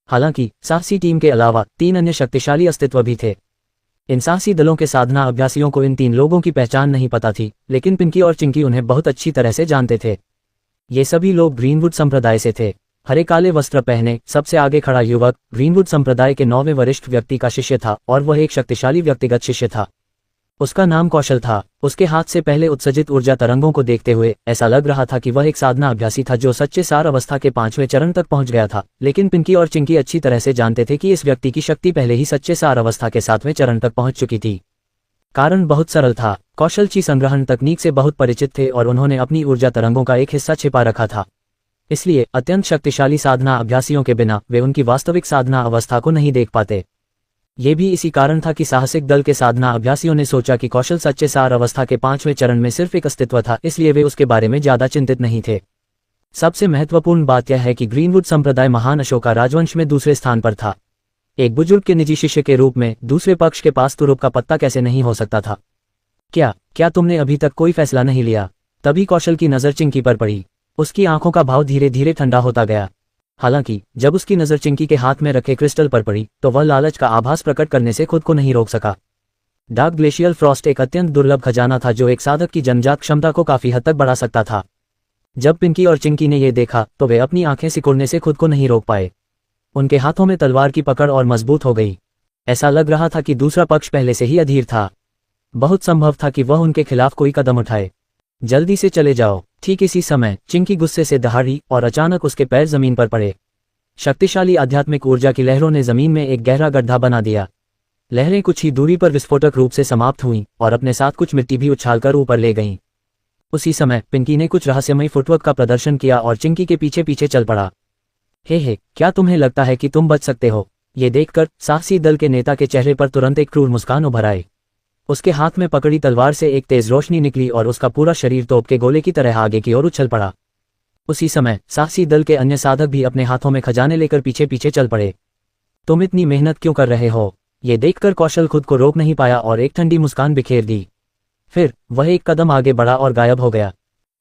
हालांकि साहसी टीम के अलावा 3 अन्य शक्तिशाली अस्तित्व भी थे। इन साहसी दलों के साधना अभ्यासियों को इन 3 लोगों की पहचान नहीं पता थी, लेकिन पिंकी और चिंकी उन्हें बहुत अच्छी तरह से जानते थे। ये सभी लोग ग्रीनवुड संप्रदाय से थे। हरे काले वस्त्र पहने सबसे आगे खड़ा युवक ग्रीनवुड संप्रदाय के 9वें वरिष्ठ व्यक्ति का शिष्य था और वह एक शक्तिशाली व्यक्तिगत शिष्य था। उसका नाम कौशल था। उसके हाथ से पहले उत्सर्जित ऊर्जा तरंगों को देखते हुए ऐसा लग रहा था कि वह एक साधना अभ्यासी था जो सच्चे सार अवस्था के 5वें चरण तक पहुंच गया था। लेकिन पिंकी और चिंकी अच्छी तरह से जानते थे कि इस व्यक्ति की शक्ति पहले ही सच्चे सार अवस्था के 7वें चरण तक पहुंच चुकी थी। कारण बहुत सरल था, कौशल ची संग्रहण तकनीक से बहुत परिचित थे और उन्होंने अपनी ऊर्जा तरंगों का एक हिस्सा छिपा रखा था। इसलिए अत्यंत शक्तिशाली साधना अभ्यासियों के बिना वे उनकी वास्तविक साधना अवस्था को नहीं देख पाते। ये भी इसी कारण था कि साहसिक दल के साधना अभ्यासियों ने सोचा कि कौशल सच्चे सार अवस्था के 5वें चरण में सिर्फ एक अस्तित्व था, इसलिए वे उसके बारे में ज्यादा चिंतित नहीं थे। सबसे महत्वपूर्ण बात यह है कि ग्रीनवुड संप्रदाय महान अशोका राजवंश में दूसरे स्थान पर था। एक बुजुर्ग के निजी शिष्य के रूप में दूसरे पक्ष के पास तुरुप का पत्ता कैसे नहीं हो सकता था? क्या तुमने अभी तक कोई फैसला नहीं लिया? तभी कौशल की नजर चिंकी पर पड़ी। उसकी आंखों का भाव धीरे धीरे ठंडा होता गया। हालांकि जब उसकी नजर चिंकी के हाथ में रखे क्रिस्टल पर पड़ी तो वह लालच का आभास प्रकट करने से खुद को नहीं रोक सका। डार्क ग्लेशियल फ्रॉस्ट एक अत्यंत दुर्लभ खजाना था जो एक साधक की जन्मजात क्षमता को काफी हद तक बढ़ा सकता था। जब पिंकी और चिंकी ने यह देखा तो वे अपनी आंखें सिकुड़ने से खुद को नहीं रोक पाए। उनके हाथों में तलवार की पकड़ और मजबूत हो गई। ऐसा लग रहा था कि दूसरा पक्ष पहले से ही अधीर था। बहुत संभव था कि वह उनके खिलाफ कोई कदम उठाए। जल्दी से चले जाओ। ठीक इसी समय चिंकी गुस्से से दहाड़ी और अचानक उसके पैर जमीन पर पड़े। शक्तिशाली आध्यात्मिक ऊर्जा की लहरों ने जमीन में एक गहरा गड्ढा बना दिया। लहरें कुछ ही दूरी पर विस्फोटक रूप से समाप्त हुईं और अपने साथ कुछ मिट्टी भी उछालकर ऊपर ले गईं। उसी समय पिंकी ने कुछ रहस्यमयी फुटवर्क का प्रदर्शन किया और चिंकी के पीछे पीछे चल पड़ा। हे, क्या तुम्हें लगता है कि तुम बच सकते हो? ये देखकर साहसी दल के नेता के चेहरे पर तुरंत एक क्रूर मुस्कान उभर आई। उसके हाथ में पकड़ी तलवार से एक तेज रोशनी निकली और उसका पूरा शरीर तोप के गोले की तरह आगे की ओर उछल पड़ा। उसी समय साहसी दल के अन्य साधक भी अपने हाथों में खजाने लेकर पीछे पीछे चल पड़े। तुम इतनी मेहनत क्यों कर रहे हो? ये देखकर कौशल खुद को रोक नहीं पाया और एक ठंडी मुस्कान बिखेर दी। फिर वह एक कदम आगे बढ़ा और गायब हो गया।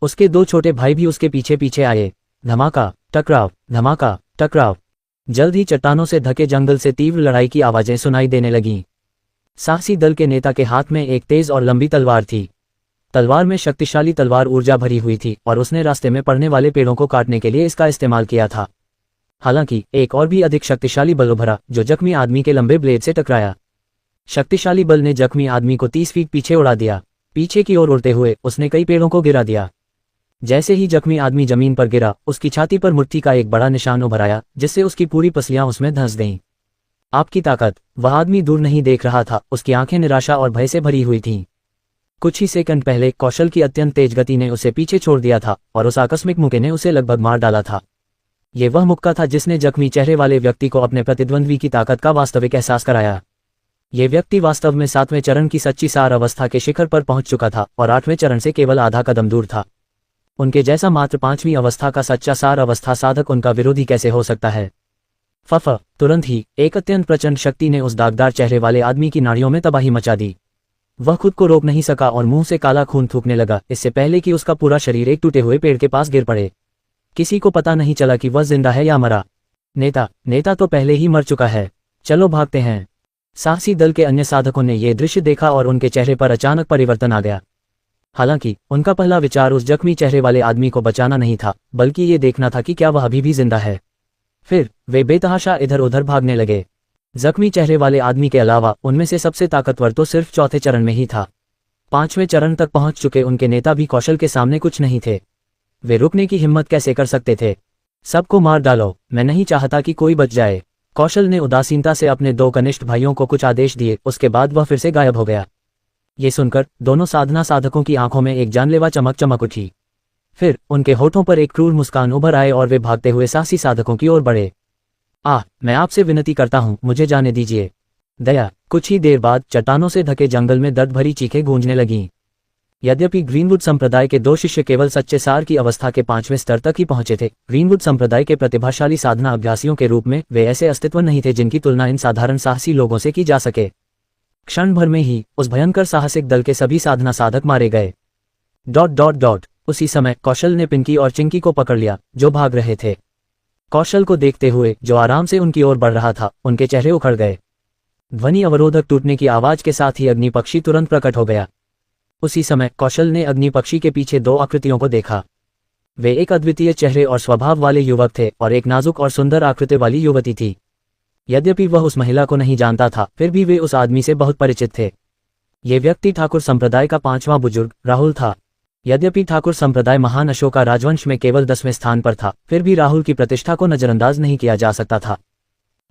उसके 2 छोटे भाई भी उसके पीछे पीछे आए। धमाका टकराव, धमाका टकराव। जल्द ही चट्टानों से ढके जंगल से तीव्र लड़ाई की आवाजें सुनाई देने लगीं। साहसी दल के नेता के हाथ में एक तेज और लंबी तलवार थी। तलवार में शक्तिशाली तलवार ऊर्जा भरी हुई थी और उसने रास्ते में पड़ने वाले पेड़ों को काटने के लिए इसका इस्तेमाल किया था। हालांकि एक और भी अधिक शक्तिशाली बल उभरा जो जख्मी आदमी के लंबे ब्लेड से टकराया। शक्तिशाली बल ने जख्मी आदमी को 30 फीट पीछे उड़ा दिया। पीछे की ओर उड़ते हुए उसने कई पेड़ों को गिरा दिया। जैसे ही जख्मी आदमी जमीन पर गिरा, उसकी छाती पर मुट्ठी का एक बड़ा निशान उभर आया जिससे उसकी पूरी पसलियां उसमें धंस गईं। आपकी ताकत। वह आदमी दूर नहीं देख रहा था, उसकी आंखें निराशा और भय से भरी हुई थीं। कुछ ही सेकंड पहले कौशल की अत्यंत तेज गति ने उसे पीछे छोड़ दिया था और उस आकस्मिक मुक्के ने उसे लगभग मार डाला था। ये वह मुक्का था जिसने जख्मी चेहरे वाले व्यक्ति को अपने प्रतिद्वंद्वी की ताकत का वास्तविक एहसास कराया। ये व्यक्ति वास्तव में 7वें चरण की सच्ची सार अवस्था के शिखर पर पहुंच चुका था और 8वें चरण से केवल आधा कदम दूर था। उनके जैसा मात्र 5वीं अवस्था का सच्चा सार अवस्था साधक उनका विरोधी कैसे हो सकता है। तुरंत ही एक अत्यंत प्रचंड शक्ति ने उस दागदार चेहरे वाले आदमी की नाड़ियों में तबाही मचा दी। वह खुद को रोक नहीं सका और मुंह से काला खून थूकने लगा, इससे पहले कि उसका पूरा शरीर एक टूटे हुए पेड़ के पास गिर पड़े। किसी को पता नहीं चला कि वह जिंदा है या मरा। नेता तो पहले ही मर चुका है, चलो भागते हैं। साहसी दल के अन्य साधकों ने यह दृश्य देखा और उनके चेहरे पर अचानक परिवर्तन आ गया। हालांकि उनका पहला विचार उस जख्मी चेहरे वाले आदमी को बचाना नहीं था, बल्कि ये देखना था कि क्या वह अभी भी जिंदा है। फिर वे बेतहाशा इधर उधर भागने लगे। जख्मी चेहरे वाले आदमी के अलावा उनमें से सबसे ताकतवर तो सिर्फ चौथे चरण में ही था। 5वें चरण तक पहुंच चुके उनके नेता भी कौशल के सामने कुछ नहीं थे। वे रुकने की हिम्मत कैसे कर सकते थे। सबको मार डालो, मैं नहीं चाहता कि कोई बच जाए। कौशल ने उदासीनता से अपने 2 कनिष्ठ भाइयों को कुछ आदेश दिए, उसके बाद वह फिर से गायब हो गया। ये सुनकर दोनों साधना साधकों की आंखों में एक जानलेवा चमक उठी। फिर उनके होठों पर एक क्रूर मुस्कान उभर आए और वे भागते हुए साहसी साधकों की ओर बढ़े। मैं आपसे विनती करता हूं, मुझे जाने दीजिए। दया। कुछ ही देर बाद चट्टानों से ढके जंगल में दर्द भरी चीखें गूंजने लगीं। यद्यपि ग्रीनवुड संप्रदाय के 2 शिष्य केवल सच्चे सार की अवस्था के 5वें स्तर तक ही पहुंचे थे, ग्रीनवुड संप्रदाय के प्रतिभाशाली साधना अभ्यासियों के रूप में वे ऐसे अस्तित्व नहीं थे जिनकी तुलना इन साधारण साहसी लोगों से की जा सके। क्षण भर में ही उस भयंकर साहसिक दल के सभी साधना साधक मारे गए। उसी समय कौशल ने पिंकी और चिंकी को पकड़ लिया, जो भाग रहे थे। कौशल को देखते हुए, जो आराम से उनकी ओर बढ़ रहा था, उनके चेहरे उखड़ गए। ध्वनि अवरोधक टूटने की आवाज के साथ ही अग्नि पक्षी तुरंत प्रकट हो गया। उसी समय कौशल ने अग्नि पक्षी के पीछे 2 आकृतियों को देखा। वे एक अद्वितीय चेहरे और स्वभाव वाले युवक थे और एक नाजुक और सुंदर आकृति वाली युवती थी। यद्यपि वह उस महिला को नहीं जानता था, फिर भी वे उस आदमी से बहुत परिचित थे। ये व्यक्ति ठाकुर संप्रदाय का 5वां बुजुर्ग राहुल था। यद्यपि ठाकुर संप्रदाय महान अशोका राजवंश में केवल 10वें स्थान पर था, फिर भी राहुल की प्रतिष्ठा को नजरअंदाज नहीं किया जा सकता था।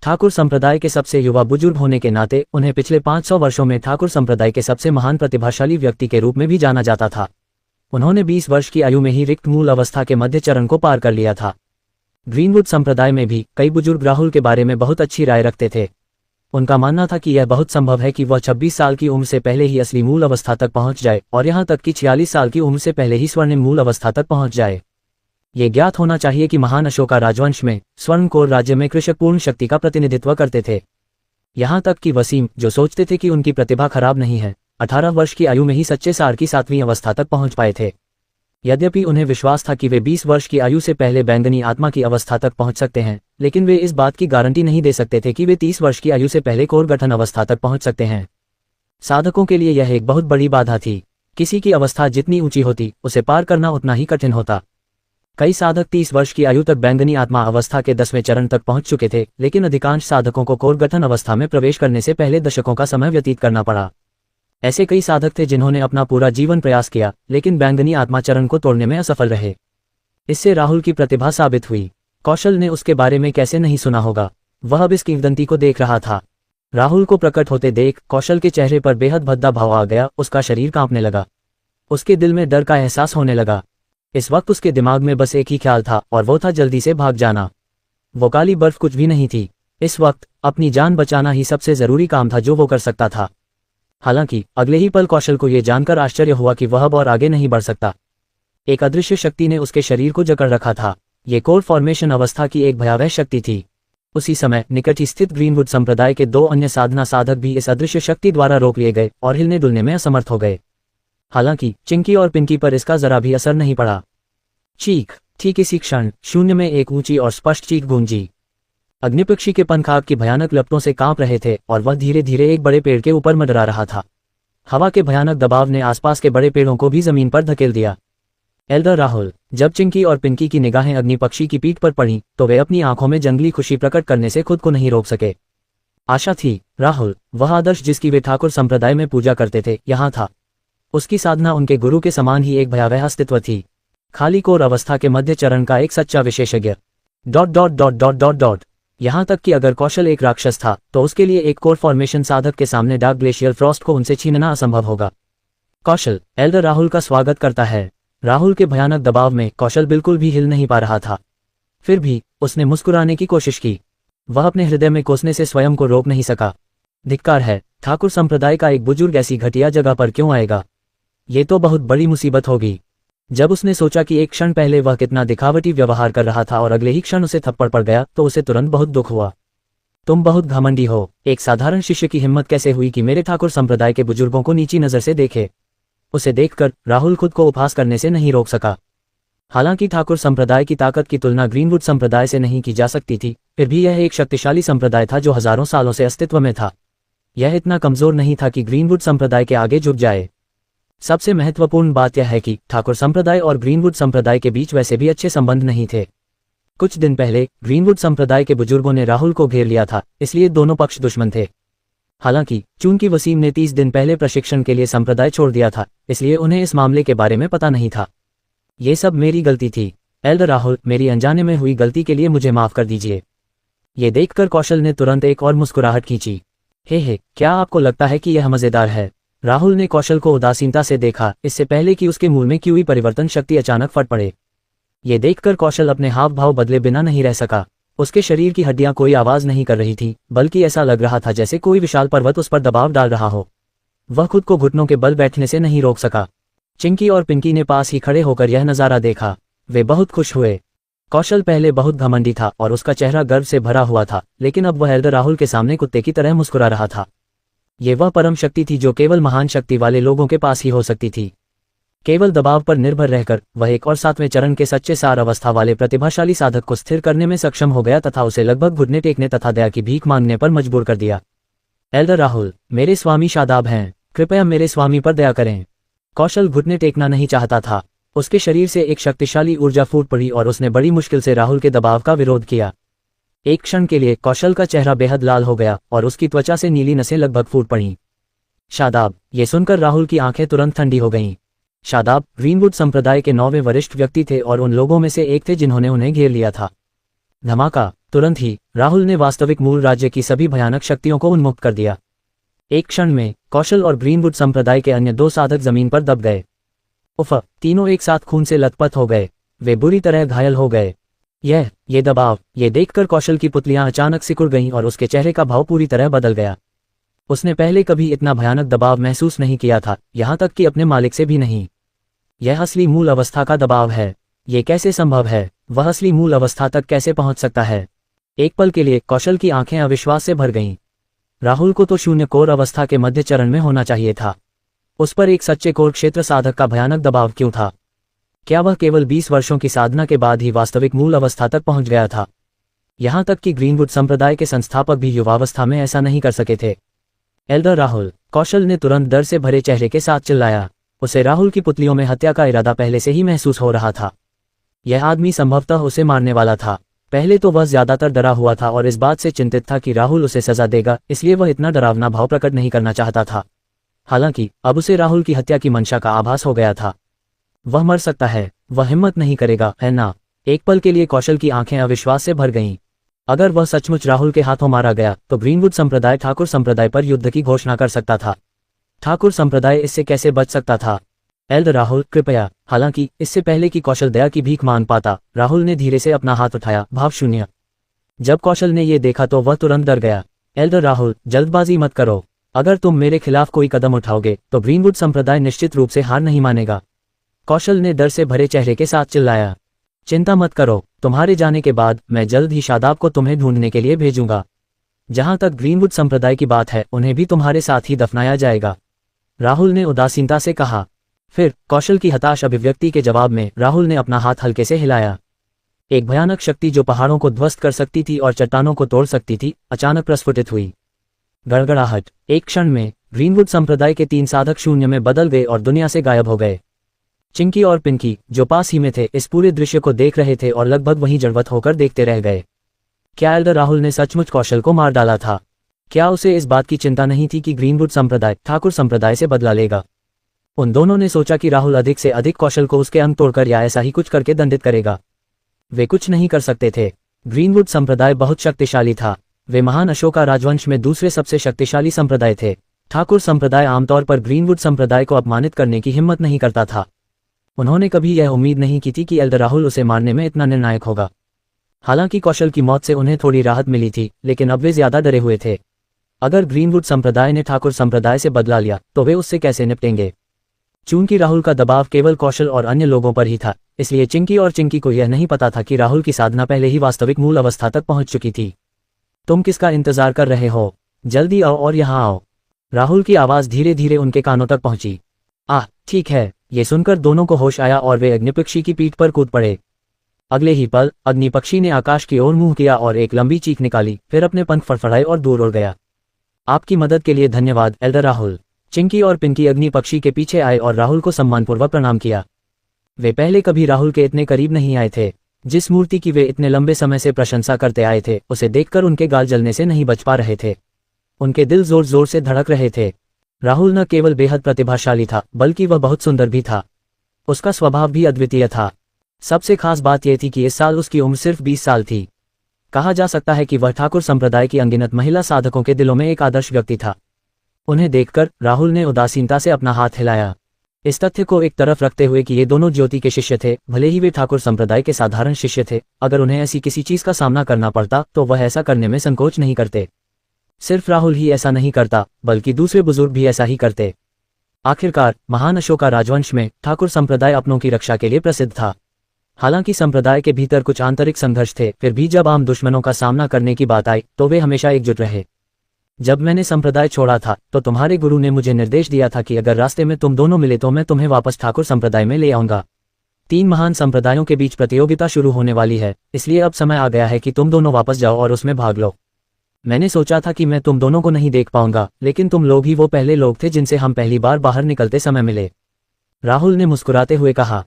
ठाकुर संप्रदाय के सबसे युवा बुजुर्ग होने के नाते उन्हें पिछले 500 वर्षों में ठाकुर संप्रदाय के सबसे महान प्रतिभाशाली व्यक्ति के रूप में भी जाना जाता था। उन्होंने 20 वर्ष की आयु में ही रिक्त मूल अवस्था के मध्य चरण को पार कर लिया था। ग्रीनवुड संप्रदाय में भी कई बुजुर्ग राहुल के बारे में बहुत अच्छी राय रखते थे। उनका मानना था कि यह बहुत संभव है कि वह 26 साल की उम्र से पहले ही असली मूल अवस्था तक पहुंच जाए और यहां तक कि 46 साल की उम्र से पहले ही स्वर्णिम मूल अवस्था तक पहुंच जाए। ये ज्ञात होना चाहिए कि महान अशोका राजवंश में स्वर्णकोर राज्य में कृषक पूर्ण शक्ति का प्रतिनिधित्व करते थे। यहां तक कि वसीम, जो सोचते थे कि उनकी प्रतिभा खराब नहीं है, 18 वर्ष की आयु में ही सच्चे सार की 7वीं अवस्था तक पहुंच पाए थे। यद्यपि उन्हें विश्वास था कि वे 20 वर्ष की आयु से पहले बैंगनी आत्मा की अवस्था तक पहुंच सकते हैं, लेकिन वे इस बात की गारंटी नहीं दे सकते थे कि वे 30 वर्ष की आयु से पहले कोर गठन अवस्था तक पहुंच सकते हैं। साधकों के लिए यह एक बहुत बड़ी बाधा थी। किसी की अवस्था जितनी ऊंची होती, उसे पार करना उतना ही कठिन होता। कई साधक 30 वर्ष की आयु तक बैंगनी आत्मा अवस्था के 10वें चरण तक पहुंच चुके थे, लेकिन अधिकांश साधकों को कोर गठन अवस्था में प्रवेश करने से पहले दशकों का समय व्यतीत करना पड़ा। ऐसे कई साधक थे जिन्होंने अपना पूरा जीवन प्रयास किया, लेकिन बैंगनी आत्मा चरण को तोड़ने में असफल रहे। इससे राहुल की प्रतिभा साबित हुई। कौशल ने उसके बारे में कैसे नहीं सुना होगा। वह अब इस किंवदंती को देख रहा था। राहुल को प्रकट होते देख कौशल के चेहरे पर बेहद भद्दा भाव आ गया। उसका शरीर कांपने लगा। उसके दिल में डर का एहसास होने लगा। इस वक्त उसके दिमाग में बस एक ही ख्याल था, और वो था जल्दी से भाग जाना। वो काली बर्फ कुछ भी नहीं थी। इस वक्त अपनी जान बचाना ही सबसे जरूरी काम था जो वो कर सकता था। हालांकि अगले ही पल कौशल को यह जानकर आश्चर्य हुआ कि वह अब और आगे नहीं बढ़ सकता। एक अदृश्य शक्ति ने उसके शरीर को जकड़ रखा था। ये कोर फॉर्मेशन अवस्था की एक भयावह शक्ति थी। उसी समय निकट ही स्थित ग्रीनवुड संप्रदाय के 2 अन्य साधना साधक भी इस अदृश्य शक्ति द्वारा रोक लिए गए और हिलने डुलने में असमर्थ हो गए। हालांकि चिंकी और पिंकी पर इसका जरा भी असर नहीं पड़ा। चीख। ठीक इसी क्षण शून्य में एक ऊंची और स्पष्ट चीख गूंजी। अग्निपक्षी के पंख आग की भयानक लपटों से कांप रहे थे और वह धीरे धीरे एक बड़े पेड़ के ऊपर मंडरा रहा था। हवा के भयानक दबाव ने आसपास के बड़े पेड़ों को भी जमीन पर धकेल दिया। एल्डर राहुल। जब चिंकी और पिंकी की निगाहें अग्निपक्षी की पीठ पर पड़ी तो वे अपनी आंखों में जंगली खुशी प्रकट करने से खुद को नहीं रोक सके। आशा थी राहुल, वह आदर्श जिसकी वे ठाकुर संप्रदाय में पूजा करते थे, यहाँ था। उसकी साधना उनके गुरु के समान ही एक भयावह अस्तित्व थी। खाली कोर अवस्था के मध्य चरण का एक सच्चा विशेषज्ञ। ... यहाँ तक कि अगर कौशल एक राक्षस था तो उसके लिए एक कोर फॉर्मेशन साधक के सामने डार्क ग्लेशियल फ्रॉस्ट को उनसे छीनना असंभव होगा। कौशल एल्डर राहुल का स्वागत करता है। राहुल के भयानक दबाव में कौशल बिल्कुल भी हिल नहीं पा रहा था। फिर भी उसने मुस्कुराने की कोशिश की। वह अपने हृदय में कोसने से स्वयं को रोक नहीं सका। धिक्कार है, ठाकुर संप्रदाय का एक बुजुर्ग ऐसी घटिया जगह पर क्यों आएगा? ये तो बहुत बड़ी मुसीबत होगी। जब उसने सोचा कि एक क्षण पहले वह कितना दिखावटी व्यवहार कर रहा था और अगले ही क्षण उसे थप्पड़ पड़ गया, तो उसे तुरंत बहुत दुख हुआ। तुम बहुत घमंडी हो। एक साधारण शिष्य की हिम्मत कैसे हुई कि मेरे ठाकुर संप्रदाय के बुजुर्गों को नीची नजर से देखे? उसे देखकर राहुल खुद को उपहास करने से नहीं रोक सका। हालांकि ठाकुर संप्रदाय की ताकत की तुलना ग्रीनवुड संप्रदाय से नहीं की जा सकती थी, फिर भी यह एक शक्तिशाली संप्रदाय था जो हजारों सालों से अस्तित्व में था। यह इतना कमजोर नहीं था कि ग्रीनवुड संप्रदाय के आगे झुक जाए। सबसे महत्वपूर्ण बात यह है कि ठाकुर संप्रदाय और ग्रीनवुड संप्रदाय के बीच वैसे भी अच्छे संबंध नहीं थे। कुछ दिन पहले ग्रीनवुड संप्रदाय के बुजुर्गों ने राहुल को घेर लिया था, इसलिए दोनों पक्ष दुश्मन थे। हालांकि चूंकि वसीम ने 30 दिन पहले प्रशिक्षण के लिए संप्रदाय छोड़ दिया था, इसलिए उन्हें इस मामले के बारे में पता नहीं था। ये सब मेरी गलती थी। एल्डर राहुल, मेरी अनजाने में हुई गलती के लिए मुझे माफ कर दीजिए। ये देखकर कौशल ने तुरंत एक और मुस्कुराहट खींची। हे, क्या आपको लगता है कि यह मजेदार है? राहुल ने कौशल को उदासीनता से देखा, इससे पहले कि उसके मूल में की हुई परिवर्तन शक्ति अचानक फट पड़े। ये देखकर कौशल अपने हाव भाव बदले बिना नहीं रह सका। उसके शरीर की हड्डियां कोई आवाज नहीं कर रही थी, बल्कि ऐसा लग रहा था जैसे कोई विशाल पर्वत उस पर दबाव डाल रहा हो। वह खुद को घुटनों के बल बैठने से नहीं रोक सका। चिंकी और पिंकी ने पास ही खड़े होकर यह नजारा देखा। वे बहुत खुश हुए। कौशल पहले बहुत घमंडी था और उसका चेहरा गर्व से भरा हुआ था, लेकिन अब वह एल्डर राहुल के सामने कुत्ते की तरह मुस्कुरा रहा था। ये वह परम शक्ति थी जो केवल महान शक्ति वाले लोगों के पास ही हो सकती थी। केवल दबाव पर निर्भर रहकर वह एक और 7वें चरण के सच्चे सार अवस्था वाले प्रतिभाशाली साधक को स्थिर करने में सक्षम हो गया तथा उसे लगभग घुटने टेकने तथा दया की भीख मांगने पर मजबूर कर दिया। एल्डर राहुल, मेरे स्वामी शादाब हैं, कृपया मेरे स्वामी पर दया करें। कौशल घुटने टेकना नहीं चाहता था। उसके शरीर से एक शक्तिशाली ऊर्जा फूट पड़ी और उसने बड़ी मुश्किल से राहुल के दबाव का विरोध किया। एक क्षण के लिए कौशल का चेहरा बेहद लाल हो गया और उसकी त्वचा से नीली नसें लगभग फूट पड़ीं। शादाब, ये सुनकर राहुल की आंखें तुरंत ठंडी हो गईं। शादाब ग्रीनवुड संप्रदाय के 9वें वरिष्ठ व्यक्ति थे और उन लोगों में से एक थे जिन्होंने उन्हें घेर लिया था। धमाका! तुरंत ही राहुल ने वास्तविक मूल राज्य की सभी भयानक शक्तियों को उन्मुक्त कर दिया। एक क्षण में कौशल और ग्रीनवुड संप्रदाय के अन्य 2 साधक जमीन पर दब गए। उफ! तीनों एक साथ खून से लथपथ हो गए। वे बुरी तरह घायल हो गए। ये दबाव, ये देखकर कौशल की पुतलियां अचानक सिकुड़ गईं और उसके चेहरे का भाव पूरी तरह बदल गया। उसने पहले कभी इतना भयानक दबाव महसूस नहीं किया था, यहां तक कि अपने मालिक से भी नहीं। यह असली मूल अवस्था का दबाव है। ये कैसे संभव है? वह असली मूल अवस्था तक कैसे पहुंच सकता है? एक पल के लिए कौशल की आंखें अविश्वास से भर गईं। राहुल को तो शून्य कोर अवस्था के मध्य चरण में होना चाहिए था। उस पर एक सच्चे कोर क्षेत्र साधक का भयानक दबाव क्यों था? क्या वह केवल 20 वर्षों की साधना के बाद ही वास्तविक मूल अवस्था तक पहुंच गया था? यहां तक कि ग्रीनवुड संप्रदाय के संस्थापक भी युवावस्था में ऐसा नहीं कर सके थे। एल्डर राहुल, कौशल ने तुरंत डर से भरे चेहरे के साथ चिल्लाया। उसे राहुल की पुतलियों में हत्या का इरादा पहले से ही महसूस हो रहा था। यह आदमी संभवतः उसे मारने वाला था। पहले तो वह ज्यादातर डरा हुआ था और इस बात से चिंतित था कि राहुल उसे सजा देगा, इसलिए वह इतना डरावना भाव प्रकट नहीं करना चाहता था। हालांकि अब उसे राहुल की हत्या की मंशा का आभास हो गया था। वह मर सकता है, वह हिम्मत नहीं करेगा, है ना? एक पल के लिए कौशल की आंखें अविश्वास से भर गईं। अगर वह सचमुच राहुल के हाथों मारा गया तो ग्रीनवुड संप्रदाय ठाकुर संप्रदाय पर युद्ध की घोषणा कर सकता था। ठाकुर संप्रदाय इससे कैसे बच सकता था? एल्डर राहुल, कृपया। हालांकि इससे पहले कि कौशल दया की भीख मांग पाता, राहुल ने धीरे से अपना हाथ उठाया, भाव शून्य। जब कौशल ने यह देखा तो वह तुरंत डर गया। एल्डर राहुल, जल्दबाजी मत करो। अगर तुम मेरे खिलाफ कोई कदम उठाओगे तो ग्रीनवुड संप्रदाय निश्चित रूप से हार नहीं मानेगा। कौशल ने डर से भरे चेहरे के साथ चिल्लाया। चिंता मत करो, तुम्हारे जाने के बाद मैं जल्द ही शादाब को तुम्हें ढूंढने के लिए भेजूंगा। जहां तक ग्रीनवुड संप्रदाय की बात है, उन्हें भी तुम्हारे साथ ही दफनाया जाएगा, राहुल ने उदासीनता से कहा। फिर कौशल की हताश अभिव्यक्ति के जवाब में राहुल ने अपना हाथ हल्के से हिलाया। एक भयानक शक्ति जो पहाड़ों को ध्वस्त कर सकती थी और चट्टानों को तोड़ सकती थी, अचानक प्रस्फुटित हुई। गड़गड़ाहट! एक क्षण में ग्रीनवुड संप्रदाय के 3 साधक शून्य में बदल गए और दुनिया से गायब हो गए। चिंकी और पिंकी, जो पास ही में थे, इस पूरे दृश्य को देख रहे थे और लगभग वहीं जड़वत होकर देखते रह गए। क्या एल्डर राहुल ने सचमुच कौशल को मार डाला था? क्या उसे इस बात की चिंता नहीं थी कि ग्रीनवुड संप्रदाय ठाकुर संप्रदाय से बदला लेगा? उन दोनों ने सोचा कि राहुल अधिक से अधिक कौशल को उसके अंग तोड़कर या ऐसा ही कुछ करके दंडित करेगा। वे कुछ नहीं कर सकते थे। ग्रीनवुड संप्रदाय बहुत शक्तिशाली था। वे महान अशोका राजवंश में दूसरे सबसे शक्तिशाली संप्रदाय थे। ठाकुर संप्रदाय आमतौर पर ग्रीनवुड संप्रदाय को अपमानित करने की हिम्मत नहीं करता था। उन्होंने कभी यह उम्मीद नहीं की थी कि एल्डर राहुल उसे मारने में इतना निर्णायक होगा। हालांकि कौशल की मौत से उन्हें थोड़ी राहत मिली थी, लेकिन अब वे ज्यादा डरे हुए थे। अगर ग्रीनवुड संप्रदाय ने ठाकुर संप्रदाय से बदला लिया तो वे उससे कैसे निपटेंगे। चूंकि राहुल का दबाव केवल कौशल और अन्य लोगों पर ही था, इसलिए चिंकी और चिंकी को यह नहीं पता था कि राहुल की साधना पहले ही वास्तविक मूल अवस्था तक पहुंच चुकी थी। तुम किसका इंतजार कर रहे हो? जल्दी आओ और यहाँ आओ। राहुल की आवाज धीरे धीरे उनके कानों तक पहुंची। आह, ठीक है। ये सुनकर दोनों को होश आया और वे अग्निपक्षी की पीठ पर कूद पड़े। अगले ही पल अग्निपक्षी ने आकाश की ओर मुंह किया और एक लंबी चीख निकाली, फिर अपने पंख फड़फड़ाए और दूर उड़ गया। आपकी मदद के लिए धन्यवाद एल्डर राहुल। चिंकी और पिंकी अग्निपक्षी के पीछे आए और राहुल को सम्मानपूर्वक प्रणाम किया। वे पहले कभी राहुल के इतने करीब नहीं आए थे। जिस मूर्ति की वे इतने लंबे समय से प्रशंसा करते आए थे, उसे देखकर उनके गाल जलने से नहीं बच पा रहे थे। उनके दिल जोर जोर से धड़क रहे थे। राहुल न केवल बेहद प्रतिभाशाली था, बल्कि वह बहुत सुंदर भी था। उसका स्वभाव भी अद्वितीय था। सबसे खास बात यह थी कि इस साल उसकी उम्र सिर्फ 20 साल थी। कहा जा सकता है कि वह ठाकुर संप्रदाय की अनगिनत महिला साधकों के दिलों में एक आदर्श व्यक्ति था। उन्हें देखकर राहुल ने उदासीनता से अपना हाथ हिलाया, इस तथ्य को एक तरफ रखते हुए कि ये दोनों ज्योति के शिष्य थे। भले ही वे ठाकुर संप्रदाय के साधारण शिष्य थे, अगर उन्हें ऐसी किसी चीज का सामना करना पड़ता तो वह ऐसा करने में संकोच नहीं करते। सिर्फ राहुल ही ऐसा नहीं करता, बल्कि दूसरे बुजुर्ग भी ऐसा ही करते। आखिरकार महान अशोका राजवंश में ठाकुर संप्रदाय अपनों की रक्षा के लिए प्रसिद्ध था। हालांकि संप्रदाय के भीतर कुछ आंतरिक संघर्ष थे, फिर भी जब आम दुश्मनों का सामना करने की बात आई तो वे हमेशा एकजुट रहे। जब मैंने संप्रदाय छोड़ा था तो तुम्हारे गुरु ने मुझे निर्देश दिया था कि अगर रास्ते में तुम दोनों मिले तो मैं तुम्हें वापस ठाकुर संप्रदाय में ले आऊंगा। 3 महान संप्रदायों के बीच प्रतियोगिता शुरू होने वाली है, इसलिए अब समय आ गया है कि तुम दोनों वापस जाओ और उसमें भाग लो। मैंने सोचा था कि मैं तुम दोनों को नहीं देख पाऊंगा, लेकिन तुम लोग ही वो पहले लोग थे जिनसे हम पहली बार बाहर निकलते समय मिले। राहुल ने मुस्कुराते हुए कहा। ...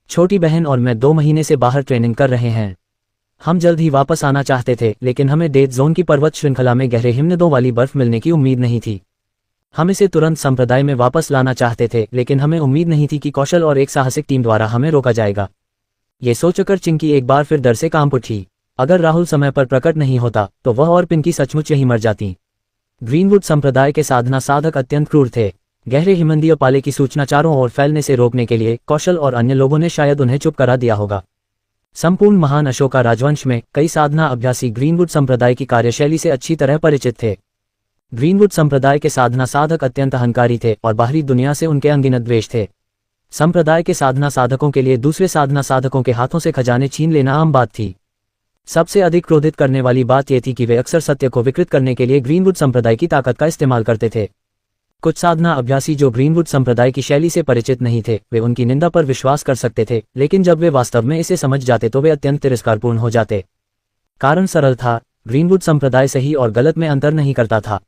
छोटी बहन और मैं 2 महीने से बाहर ट्रेनिंग कर रहे हैं। हम जल्द ही वापस आना चाहते थे, लेकिन हमें डेथ जोन की पर्वत श्रृंखला में गहरे हिमनदों वाली बर्फ मिलने की उम्मीद नहीं थी। हम इसे तुरंत संप्रदाय में वापस लाना चाहते थे, लेकिन हमें उम्मीद नहीं थी कि कौशल और एक साहसिक टीम द्वारा हमें रोका जाएगा। ये सोचकर चिंकी एक बार फिर डर से कांप उठी। अगर राहुल समय पर प्रकट नहीं होता तो वह और पिंकी सचमुच यहीं मर जाती। ग्रीनवुड संप्रदाय के साधना साधक अत्यंत क्रूर थे। गहरे हिमनदीय पाले की सूचना चारों ओर फैलने से रोकने के लिए कौशल और अन्य लोगों ने शायद उन्हें चुप करा दिया होगा। संपूर्ण महान अशोका राजवंश में कई साधना अभ्यासी ग्रीनवुड संप्रदाय की कार्यशैली से अच्छी तरह परिचित थे। ग्रीनवुड संप्रदाय के साधना साधक अत्यंत अहंकारी थे और बाहरी दुनिया से उनके अनगिनत द्वेष थे। संप्रदाय के साधना साधकों के लिए दूसरे साधना साधकों के हाथों से खजाने छीन लेना आम बात थी। सबसे अधिक क्रोधित करने वाली बात यह थी कि वे अक्सर सत्य को विकृत करने के लिए ग्रीनवुड संप्रदाय की ताकत का इस्तेमाल करते थे। कुछ साधना अभ्यासी जो ग्रीनवुड संप्रदाय की शैली से परिचित नहीं थे, वे उनकी निंदा पर विश्वास कर सकते थे, लेकिन जब वे वास्तव में इसे समझ जाते तो वे अत्यंत तिरस्कारपूर्ण हो जाते। कारण सरल था, ग्रीनवुड संप्रदाय सही और गलत में अंतर नहीं करता था।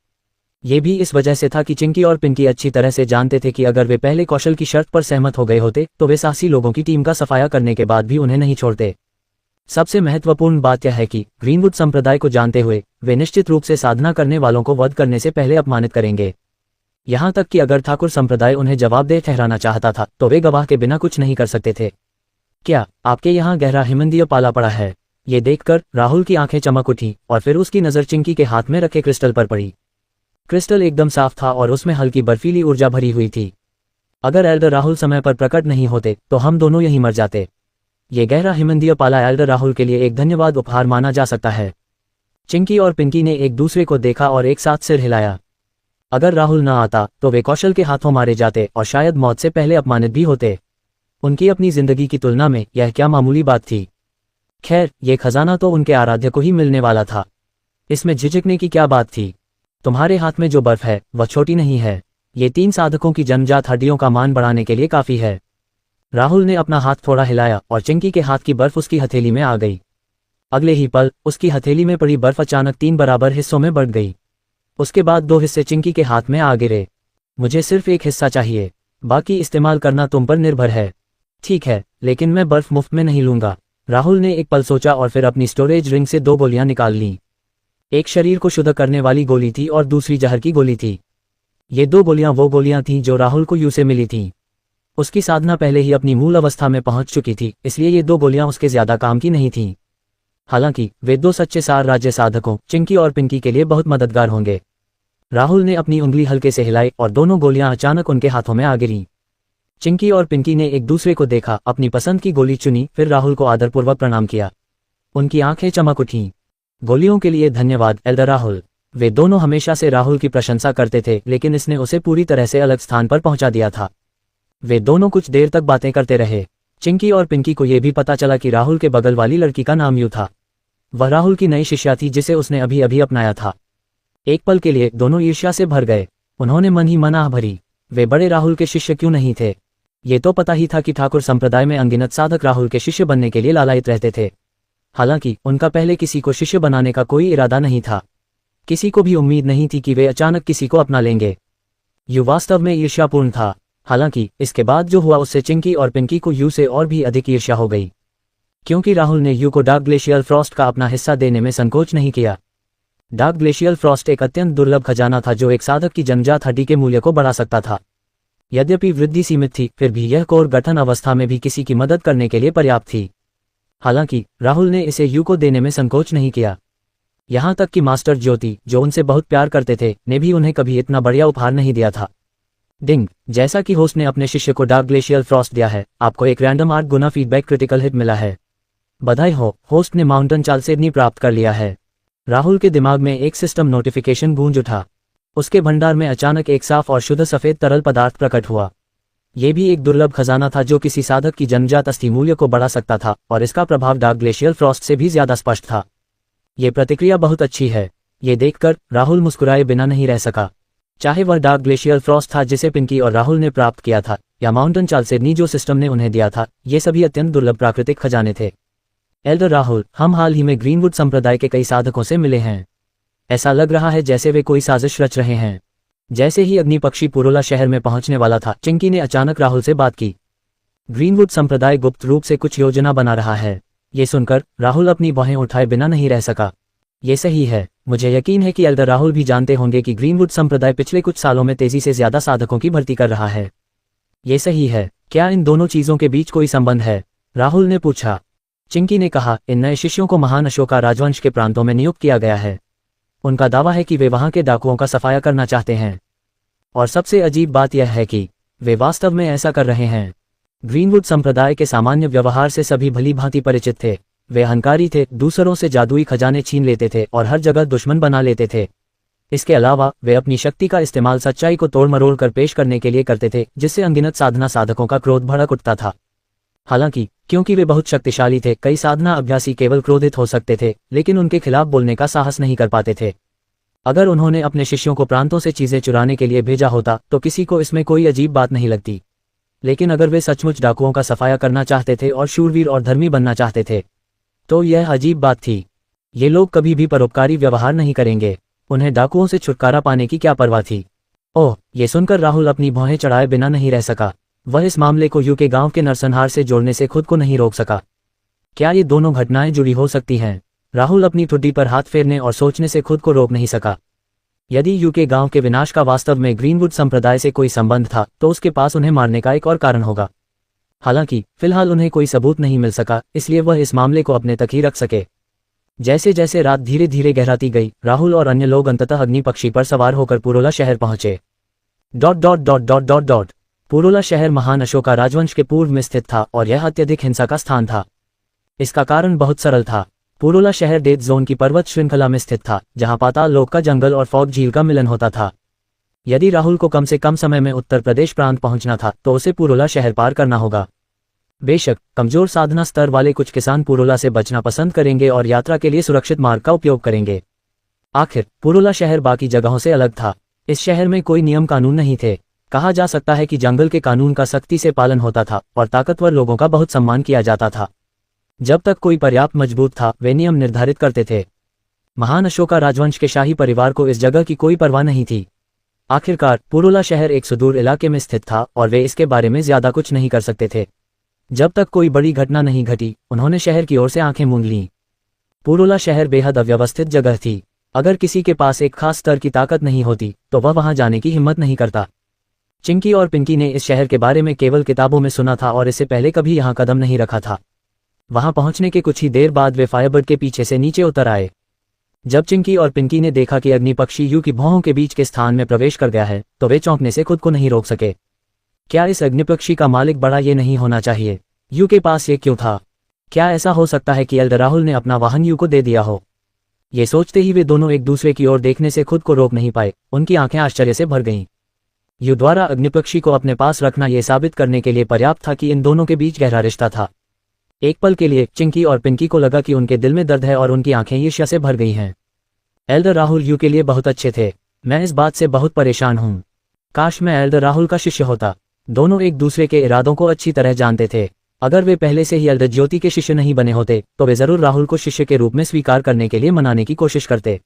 ये भी इस वजह से था कि चिंकी और पिंकी अच्छी तरह से जानते थे कि अगर वे पहले कौशल की शर्त पर सहमत हो गए होते तो वे साहसी लोगों की टीम का सफाया करने के बाद भी उन्हें नहीं छोड़ते। सबसे महत्वपूर्ण बात यह है कि ग्रीनवुड संप्रदाय को जानते हुए वे निश्चित रूप से साधना करने वालों को वध करने से पहले अपमानित करेंगे। यहाँ तक कि अगर ठाकुर संप्रदाय उन्हें जवाबदेह ठहराना चाहता था तो वे गवाह के बिना कुछ नहीं कर सकते थे। क्या आपके यहाँ गहरा हिमनदीय पाला पड़ा है? ये देखकर राहुल की आंखें चमक उठी और फिर उसकी नजर चिंकी के हाथ में रखे क्रिस्टल पर पड़ी। क्रिस्टल एकदम साफ था और उसमें हल्की बर्फीली ऊर्जा भरी हुई थी। अगर एल्डर राहुल समय पर प्रकट नहीं होते तो हम दोनों यहीं मर जाते। ये गहरा हिमनदीय पाला एल्डर राहुल के लिए एक धन्यवाद उपहार माना जा सकता है। चिंकी और पिंकी ने एक दूसरे को देखा और एक साथ सिर हिलाया। अगर राहुल न आता तो वे कौशल के हाथों मारे जाते और शायद मौत से पहले अपमानित भी होते। उनकी अपनी जिंदगी की तुलना में यह क्या मामूली बात थी। खैर, ये खजाना तो उनके आराध्य को ही मिलने वाला था। इसमें झिझकने की क्या बात थी? तुम्हारे हाथ में जो बर्फ है वह छोटी नहीं है। ये 3 साधकों की जन्मजात हड्डियों का मान बढ़ाने के लिए काफी है। राहुल ने अपना हाथ थोड़ा हिलाया और चिंकी के हाथ की बर्फ उसकी हथेली में आ गई। अगले ही पल उसकी हथेली में पड़ी बर्फ अचानक 3 बराबर हिस्सों में बढ़ गई। उसके बाद 2 हिस्से चिंकी के हाथ में आ गिरे। मुझे सिर्फ एक हिस्सा चाहिए, बाकी इस्तेमाल करना तुम पर निर्भर है। ठीक है, लेकिन मैं बर्फ मुफ्त में नहीं लूंगा। राहुल ने एक पल सोचा और फिर अपनी स्टोरेज रिंग से 2 गोलियां निकाल लीं। एक शरीर को शुद्ध करने वाली गोली थी और दूसरी जहर की गोली थी। ये 2 गोलियां वो गोलियां थीं जो राहुल को यू से मिली थीं। उसकी साधना पहले ही अपनी मूल अवस्था में पहुंच चुकी थी, इसलिए ये 2 गोलियां उसके ज्यादा काम की नहीं थीं। हालांकि वे 2 सच्चे सार राज्य साधकों चिंकी और पिंकी के लिए बहुत मददगार होंगे। राहुल ने अपनी उंगली हल्के से हिलाई और दोनों गोलियां अचानक उनके हाथों में आ गिरीं। चिंकी और पिंकी ने एक दूसरे को देखा, अपनी पसंद की गोली चुनी, फिर राहुल को आदरपूर्वक प्रणाम किया। उनकी आंखें चमक उठीं। गोलियों के लिए धन्यवाद एल्डर राहुल। वे दोनों हमेशा से राहुल की प्रशंसा करते थे, लेकिन इसने उसे पूरी तरह से अलग स्थान पर पहुंचा दिया था। वे दोनों कुछ देर तक बातें करते रहे। चिंकी और पिंकी को यह भी पता चला कि राहुल के बगल वाली लड़की का नाम यू था। वह राहुल की नई शिष्या थी जिसे उसने अभी अभी अपनाया था। एक पल के लिए दोनों ईर्ष्या से भर गए। उन्होंने मन ही मन आह भरी, वे बड़े राहुल के शिष्य क्यों नहीं थे। ये तो पता ही था कि ठाकुर संप्रदाय में अनगिनत साधक राहुल के शिष्य बनने के लिए लालायित रहते थे। हालांकि उनका पहले किसी को शिष्य बनाने का कोई इरादा नहीं था। किसी को भी उम्मीद नहीं थी कि वे अचानक किसी को अपना लेंगे। यू वास्तव में ईर्ष्यापूर्ण था। हालांकि इसके बाद जो हुआ उससे चिंकी और पिंकी को यू से और भी अधिक ईर्ष्या हो गई, क्योंकि राहुल ने यू को डार्क ग्लेशियल फ्रॉस्ट का अपना हिस्सा देने में संकोच नहीं किया। डार्क ग्लेशियल फ्रॉस्ट एक अत्यंत दुर्लभ खजाना था जो एक साधक की जन्मजात हड्डी के मूल्य को बढ़ा सकता था। यद्यपि वृद्धि सीमित थी, फिर भी यह कोर गठन अवस्था में भी किसी की मदद करने के लिए पर्याप्त थी। हालांकि राहुल ने इसे यू को देने में संकोच नहीं किया। यहां तक कि मास्टर ज्योति, जो उनसे बहुत प्यार करते थे, ने भी उन्हें कभी इतना बढ़िया उपहार नहीं दिया था। डिंग, जैसा कि होस्ट ने अपने शिष्य को डार्क ग्लेशियल फ्रॉस्ट दिया है, आपको एक रैंडम 8 गुना फीडबैक क्रिटिकल हिट मिला है। बधाई हो, होस्ट ने माउंटेन चालसेदनी प्राप्त कर लिया है। राहुल के दिमाग में एक सिस्टम नोटिफिकेशन गूंज उठा। उसके भंडार में अचानक एक साफ और शुद्ध सफेद तरल पदार्थ प्रकट हुआ। यह भी एक दुर्लभ खजाना था जो किसी साधक की जन्मजात अस्थि मूल्य को बढ़ा सकता था, और इसका प्रभाव डार्क ग्लेशियल फ्रॉस्ट से भी ज्यादा स्पष्ट था। ये प्रतिक्रिया बहुत अच्छी है। ये देखकर राहुल मुस्कुराए बिना नहीं रह सका। चाहे वह डार्क ग्लेशियल फ्रॉस्ट था जिसे पिंकी और राहुल ने प्राप्त किया था, या माउंटेन चालसेदनी जो सिस्टम ने उन्हें दिया था, ये सभी अत्यंत दुर्लभ प्राकृतिक खजाने थे। एल्डर राहुल, हम हाल ही में ग्रीनवुड संप्रदाय के कई साधकों से मिले हैं। ऐसा लग रहा है जैसे वे कोई साजिश रच रहे हैं। जैसे ही अग्निपक्षी पुरोला शहर में पहुंचने वाला था, चिंकी ने अचानक राहुल से बात की। ग्रीनवुड संप्रदाय गुप्त रूप से कुछ योजना बना रहा है। ये सुनकर राहुल अपनी बाहें उठाए बिना नहीं रह सका। ये सही है। मुझे यकीन है कि एल्डर राहुल भी जानते होंगे कि ग्रीनवुड संप्रदाय पिछले कुछ सालों में तेजी से ज्यादा साधकों की भर्ती कर रहा है। ये सही है। क्या इन दोनों चीजों के बीच कोई संबंध है? राहुल ने पूछा। चिंकी ने कहा, इन नए शिष्यों को महान अशोका राजवंश के प्रांतों में नियुक्त किया गया है। उनका दावा है कि वे वहां के डाकुओं का सफाया करना चाहते हैं। और सबसे अजीब बात यह है कि वे वास्तव में ऐसा कर रहे हैं। ग्रीनवुड संप्रदाय के सामान्य व्यवहार से सभी भली भांति परिचित थे। वे अहंकारी थे, दूसरों से जादुई खजाने छीन लेते थे और हर जगह दुश्मन बना लेते थे। इसके अलावा वे अपनी शक्ति का इस्तेमाल सच्चाई को तोड़ मरोड़ कर पेश करने के लिए करते थे, जिससे अनगिनत साधना साधकों का क्रोध भड़क उठता था। हालांकि क्योंकि वे बहुत शक्तिशाली थे, कई साधना अभ्यासी केवल क्रोधित हो सकते थे, लेकिन उनके खिलाफ बोलने का साहस नहीं कर पाते थे। अगर उन्होंने अपने शिष्यों को प्रांतों से चीजें चुराने के लिए भेजा होता तो किसी को इसमें कोई अजीब बात नहीं लगती। लेकिन अगर वे सचमुच डाकुओं का सफाया करना चाहते थे और शूरवीर और धर्मी बनना चाहते थे, तो यह अजीब बात थी। ये लोग कभी भी परोपकारी व्यवहार नहीं करेंगे। उन्हें डाकुओं से छुटकारा पाने की क्या परवाह थी? ओह, ये सुनकर राहुल अपनी भौहें चढ़ाए बिना नहीं रह सका। वह इस मामले को यू के गांव के नरसंहार से जोड़ने से खुद को नहीं रोक सका। क्या ये दोनों घटनाएं जुड़ी हो सकती हैं? राहुल अपनी ठुड्डी पर हाथ फेरने और सोचने से खुद को रोक नहीं सका। यदि यू के गांव के विनाश का वास्तव में ग्रीनवुड संप्रदाय से कोई संबंध था, तो उसके पास उन्हें मारने का एक और कारण होगा। हालांकि फिलहाल उन्हें कोई सबूत नहीं मिल सका, इसलिए वह इस मामले को अपने तक ही रख सके। जैसे जैसे रात धीरे धीरे गहराती गई, राहुल और अन्य लोग अंततः अग्निपक्षी पर सवार होकर पुरोला शहर पहुंचे। पुरोला शहर महान अशोका राजवंश के पूर्व में स्थित था और यह अत्यधिक हिंसा का स्थान था। इसका कारण बहुत सरल था। पुरोला शहर डेथ जोन की पर्वत श्रृंखला में स्थित था, जहां पाताल लोक का जंगल और फॉग झील का मिलन होता था। यदि राहुल को कम से कम समय में उत्तर प्रदेश प्रांत पहुंचना था, तो उसे पुरोला शहर पार करना होगा। बेशक कमजोर साधना स्तर वाले कुछ किसान पुरोला से बचना पसंद करेंगे और यात्रा के लिए सुरक्षित मार्ग का उपयोग करेंगे। आखिर पुरोला शहर बाकी जगहों से अलग था। इस शहर में कोई नियम कानून नहीं थे। कहा जा सकता है कि जंगल के कानून का सख्ती से पालन होता था और ताकतवर लोगों का बहुत सम्मान किया जाता था। जब तक कोई पर्याप्त मजबूत था, वे नियम निर्धारित करते थे। महान अशोका राजवंश के शाही परिवार को इस जगह की कोई परवाह नहीं थी। आखिरकार पुरोला शहर एक सुदूर इलाके में स्थित था और वे इसके बारे में ज्यादा कुछ नहीं कर सकते थे। जब तक कोई बड़ी घटना नहीं घटी, उन्होंने शहर की ओर से आंखें मूंद लीं। पुरोला शहर बेहद अव्यवस्थित जगह थी। अगर किसी के पास एक खास स्तर की ताकत नहीं होती, तो वह वहां जाने की हिम्मत नहीं करता। चिंकी और पिंकी ने इस शहर के बारे में केवल किताबों में सुना था और इससे पहले कभी यहां कदम नहीं रखा था। वहां पहुंचने के कुछ ही देर बाद वे फायरबर्ड के पीछे से नीचे उतर आए। जब चिंकी और पिंकी ने देखा कि अग्निपक्षी यू की भौहों के बीच के स्थान में प्रवेश कर गया है, तो वे चौंकने से खुद को नहीं रोक सके। क्या इस अग्निपक्षी का मालिक बड़ा ये नहीं होना चाहिए? यू के पास ये क्यों था? क्या ऐसा हो सकता है कि एल्डर राहुल ने अपना वाहन यू को दे दिया हो? ये सोचते ही वे दोनों एक दूसरे की ओर देखने से खुद को रोक नहीं पाए, उनकी आंखें आश्चर्य से भर गईं। यू द्वारा अग्निपक्षी को अपने पास रखना यह साबित करने के लिए पर्याप्त था कि इन दोनों के बीच गहरा रिश्ता था। एक पल के लिए चिंकी और पिंकी को लगा कि उनके दिल में दर्द है और उनकी आंखें ईर्ष्या से भर गई हैं। एल्डर राहुल यू के लिए बहुत अच्छे थे। मैं इस बात से बहुत परेशान हूँ। काश मैं एल्डर राहुल का शिष्य होता। दोनों एक दूसरे के इरादों को अच्छी तरह जानते थे। अगर वे पहले से ही एल्डर ज्योति के शिष्य नहीं बने होते तो वे जरूर राहुल को शिष्य के रूप में स्वीकार करने के लिए मनाने की कोशिश करते।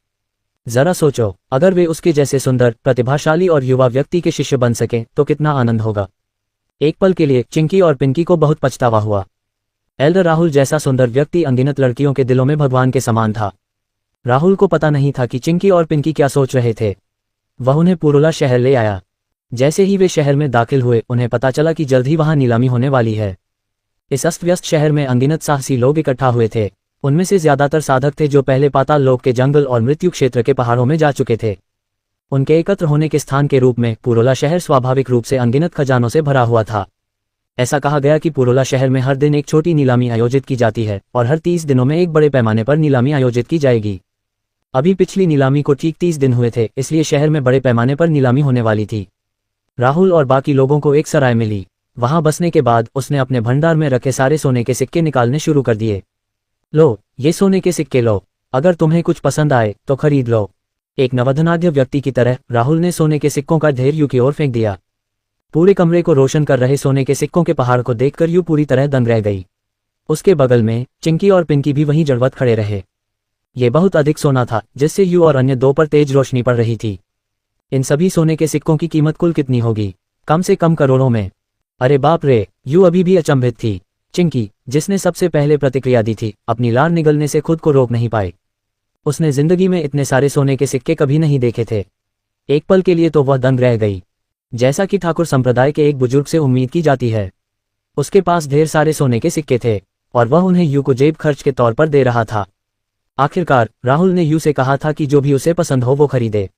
जरा सोचो, अगर वे उसके जैसे सुंदर, प्रतिभाशाली और युवा व्यक्ति के शिष्य बन सकें तो कितना आनंद होगा। एक पल के लिए चिंकी और पिंकी को बहुत पछतावा हुआ। एल्डर राहुल जैसा सुंदर व्यक्ति अनगिनत लड़कियों के दिलों में भगवान के समान था। राहुल को पता नहीं था कि चिंकी और पिंकी क्या सोच रहे थे। वह उन्हें पुरोला शहर ले आया। जैसे ही वे शहर में दाखिल हुए उन्हें पता चला कि जल्द ही वहां नीलामी होने वाली है। इस अस्त व्यस्त शहर में अनगिनत साहसी लोग इकट्ठा हुए थे। उनमें से ज्यादातर साधक थे जो पहले पाताल लोक के जंगल और मृत्यु क्षेत्र के पहाड़ों में जा चुके थे। उनके एकत्र होने के स्थान के रूप में पुरोला शहर स्वाभाविक रूप से अनगिनत खजानों से भरा हुआ था। ऐसा कहा गया कि पुरोला शहर में हर दिन एक छोटी नीलामी आयोजित की जाती है और हर 30 दिनों में एक बड़े पैमाने पर नीलामी आयोजित की जाएगी। अभी पिछली नीलामी को ठीक 30 दिन हुए थे, इसलिए शहर में बड़े पैमाने पर नीलामी होने वाली थी। राहुल और बाकी लोगों को एक सराय मिली। वहां बसने के बाद उसने अपने भंडार में रखे सारे सोने के सिक्के निकालने शुरू कर दिए। लो, ये सोने के सिक्के लो। अगर तुम्हें कुछ पसंद आए तो खरीद लो। एक नवधनाढ्य व्यक्ति की तरह राहुल ने सोने के सिक्कों का ढेर यू की ओर फेंक दिया। पूरे कमरे को रोशन कर रहे सोने के सिक्कों के पहाड़ को देखकर यू पूरी तरह दंग रह गई। उसके बगल में चिंकी और पिंकी भी वहीं जड़वत खड़े रहे। ये बहुत अधिक सोना था जिससे यू और अन्य दो पर तेज रोशनी पड़ रही थी। इन सभी सोने के सिक्कों की कीमत कुल कितनी होगी? कम से कम करोड़ों में। अरे बाप रे! यू अभी भी अचंभित थी। चिंकी, जिसने सबसे पहले प्रतिक्रिया दी थी, अपनी लार निगलने से खुद को रोक नहीं पाई। उसने जिंदगी में इतने सारे सोने के सिक्के कभी नहीं देखे थे। एक पल के लिए तो वह दंग रह गई। जैसा कि ठाकुर संप्रदाय के एक बुजुर्ग से उम्मीद की जाती है, उसके पास ढेर सारे सोने के सिक्के थे और वह उन्हें यू को जेब खर्च के तौर पर दे रहा था। आखिरकार राहुल ने यू से कहा था कि जो भी उसे पसंद हो वो खरीदे।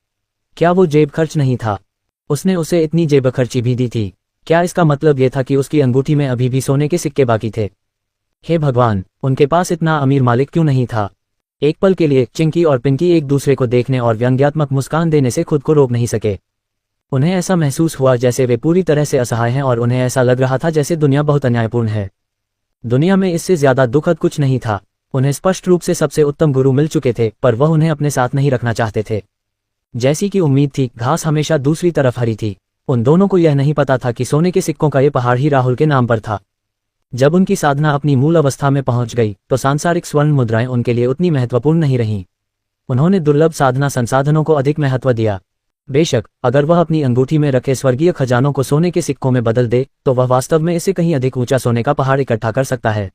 क्या वो जेब खर्च नहीं था? उसने उसे इतनी जेब खर्ची भी दी थी। क्या इसका मतलब यह था कि उसकी अंगूठी में अभी भी सोने के सिक्के बाकी थे? हे भगवान, उनके पास इतना अमीर मालिक क्यों नहीं था? एक पल के लिए चिंकी और पिंकी एक दूसरे को देखने और व्यंग्यात्मक मुस्कान देने से खुद को रोक नहीं सके। उन्हें ऐसा महसूस हुआ जैसे वे पूरी तरह से असहाय हैं और उन्हें ऐसा लग रहा था जैसे दुनिया बहुत अन्यायपूर्ण है। दुनिया में इससे ज्यादा दुखद कुछ नहीं था। उन्हें स्पष्ट रूप से सबसे उत्तम गुरु मिल चुके थे, पर वह उन्हें अपने साथ नहीं रखना चाहते थे। जैसी कि उम्मीद थी, घास हमेशा दूसरी तरफ हरी थी। उन दोनों को यह नहीं पता था कि सोने के सिक्कों का ये पहाड़ ही राहुल के नाम पर था। जब उनकी साधना अपनी मूल अवस्था में पहुंच गई तो सांसारिक स्वर्ण मुद्राएं उनके लिए उतनी महत्वपूर्ण नहीं रहीं। उन्होंने दुर्लभ साधना संसाधनों को अधिक महत्व दिया। बेशक अगर वह अपनी अंगूठी में रखे स्वर्गीय खजानों को सोने के सिक्कों में बदल दे तो वह वास्तव में इसे कहीं अधिक ऊंचा सोने का पहाड़ इकट्ठा कर सकता है।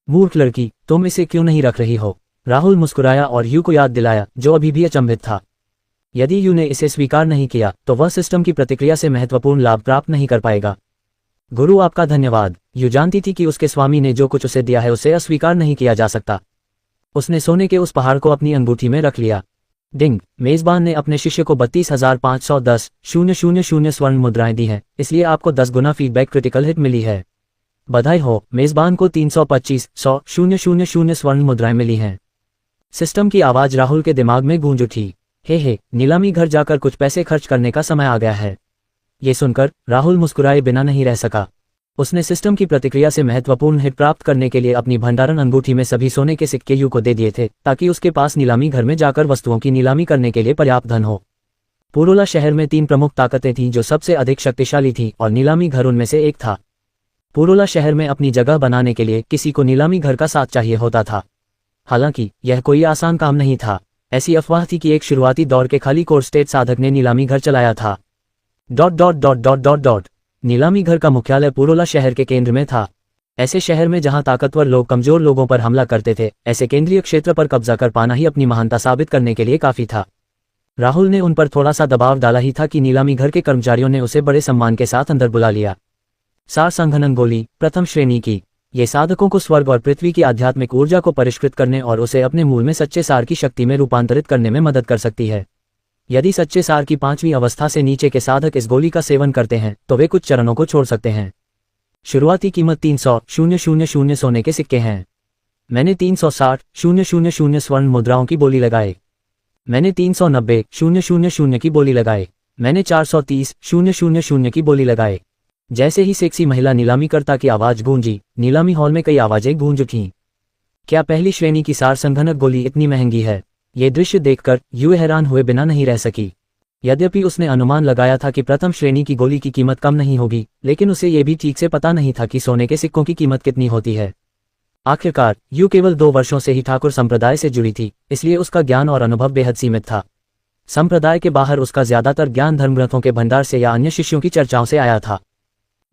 मूर्ख लड़की, तुम इसे क्यों नहीं रख रही हो? राहुल मुस्कुराया और यू को याद दिलाया, जो अभी भी अचंभित था। यदि यू ने इसे स्वीकार नहीं किया तो वह सिस्टम की प्रतिक्रिया से महत्वपूर्ण लाभ प्राप्त नहीं कर पाएगा। गुरु, आपका धन्यवाद। यू जानती थी कि उसके स्वामी ने जो कुछ उसे दिया है उसे अस्वीकार नहीं किया जा सकता। उसने सोने के उस पहाड़ को अपनी अंगूठी में रख लिया। डिंग, मेजबान ने अपने शिष्य को 32,510,000 स्वर्ण मुद्राएं दी हैं, इसलिए आपको 10 गुना फीडबैक क्रिटिकल हिट मिली है। बधाई हो, मेजबान को 325,100,000 स्वर्ण मुद्राएं मिली हैं। सिस्टम की आवाज राहुल के दिमाग में गूंज उठी। हे, नीलामी घर जाकर कुछ पैसे खर्च करने का समय आ गया है। ये सुनकर राहुल मुस्कुराए बिना नहीं रह सका। उसने सिस्टम की प्रतिक्रिया से महत्वपूर्ण हिट प्राप्त करने के लिए अपनी भंडारण अंगूठी में सभी सोने के सिक्के यू को दे दिए थे, ताकि उसके पास नीलामी घर में जाकर वस्तुओं की नीलामी करने के लिए पर्याप्त धन हो। पुरोला शहर में 3 प्रमुख ताकतें थीं जो सबसे अधिक शक्तिशाली थीं और नीलामी घर उनमें से एक था। पुरोला शहर में अपनी जगह बनाने के लिए किसी को नीलामी घर का साथ चाहिए होता था। हालांकि यह कोई आसान काम नहीं था। ऐसी अफवाह थी कि एक शुरुआती दौर के खाली कोर स्टेट साधक ने नीलामी घर चलाया था। ... नीलामी घर का मुख्यालय पुरोला शहर के केंद्र में था। ऐसे शहर में जहां ताकतवर लोग कमजोर लोगों पर हमला करते थे, ऐसे केंद्रीय क्षेत्र पर कब्जा कर पाना ही अपनी महानता साबित करने के लिए काफी था। राहुल ने उन पर थोड़ा सा दबाव डाला ही था कि नीलामी घर के कर्मचारियों ने उसे बड़े सम्मान के साथ अंदर बुला लिया। सार संघनन गोली प्रथम श्रेणी की। ये साधकों को स्वर्ग और पृथ्वी की आध्यात्मिक ऊर्जा को परिष्कृत करने और उसे अपने मूल में सच्चे सार की शक्ति में रूपांतरित करने में मदद कर सकती है। यदि सच्चे सार की 5वीं अवस्था से नीचे के साधक इस गोली का सेवन करते हैं तो वे कुछ चरणों को छोड़ सकते हैं। शुरुआती कीमत 300,000 सोने के सिक्के हैं। मैंने 360,000 स्वर्ण मुद्राओं की बोली लगाए। मैंने 390,000 की बोली लगाए। मैंने 430,000 की बोली लगाए। जैसे ही सेक्सी महिला नीलामीकर्ता की आवाज गूंजी, नीलामी हॉल में कई आवाजें गूंज उठीं। क्या पहली श्रेणी की सार संघनक गोली इतनी महंगी है? ये दृश्य देखकर यूए हैरान हुए बिना नहीं रह सकी। यद्यपि उसने अनुमान लगाया था कि प्रथम श्रेणी की गोली की कीमत कम नहीं होगी, लेकिन उसे ये भी ठीक से पता नहीं था कि सोने के सिक्कों की कीमत कितनी होती है। आखिरकार यू केवल 2 वर्षों से ही ठाकुर संप्रदाय से जुड़ी थी, इसलिए उसका ज्ञान और अनुभव बेहद सीमित था। संप्रदाय के बाहर उसका ज्यादातर ज्ञान धर्मग्रंथों के भंडार से या अन्य शिष्यों की चर्चाओं से आया था।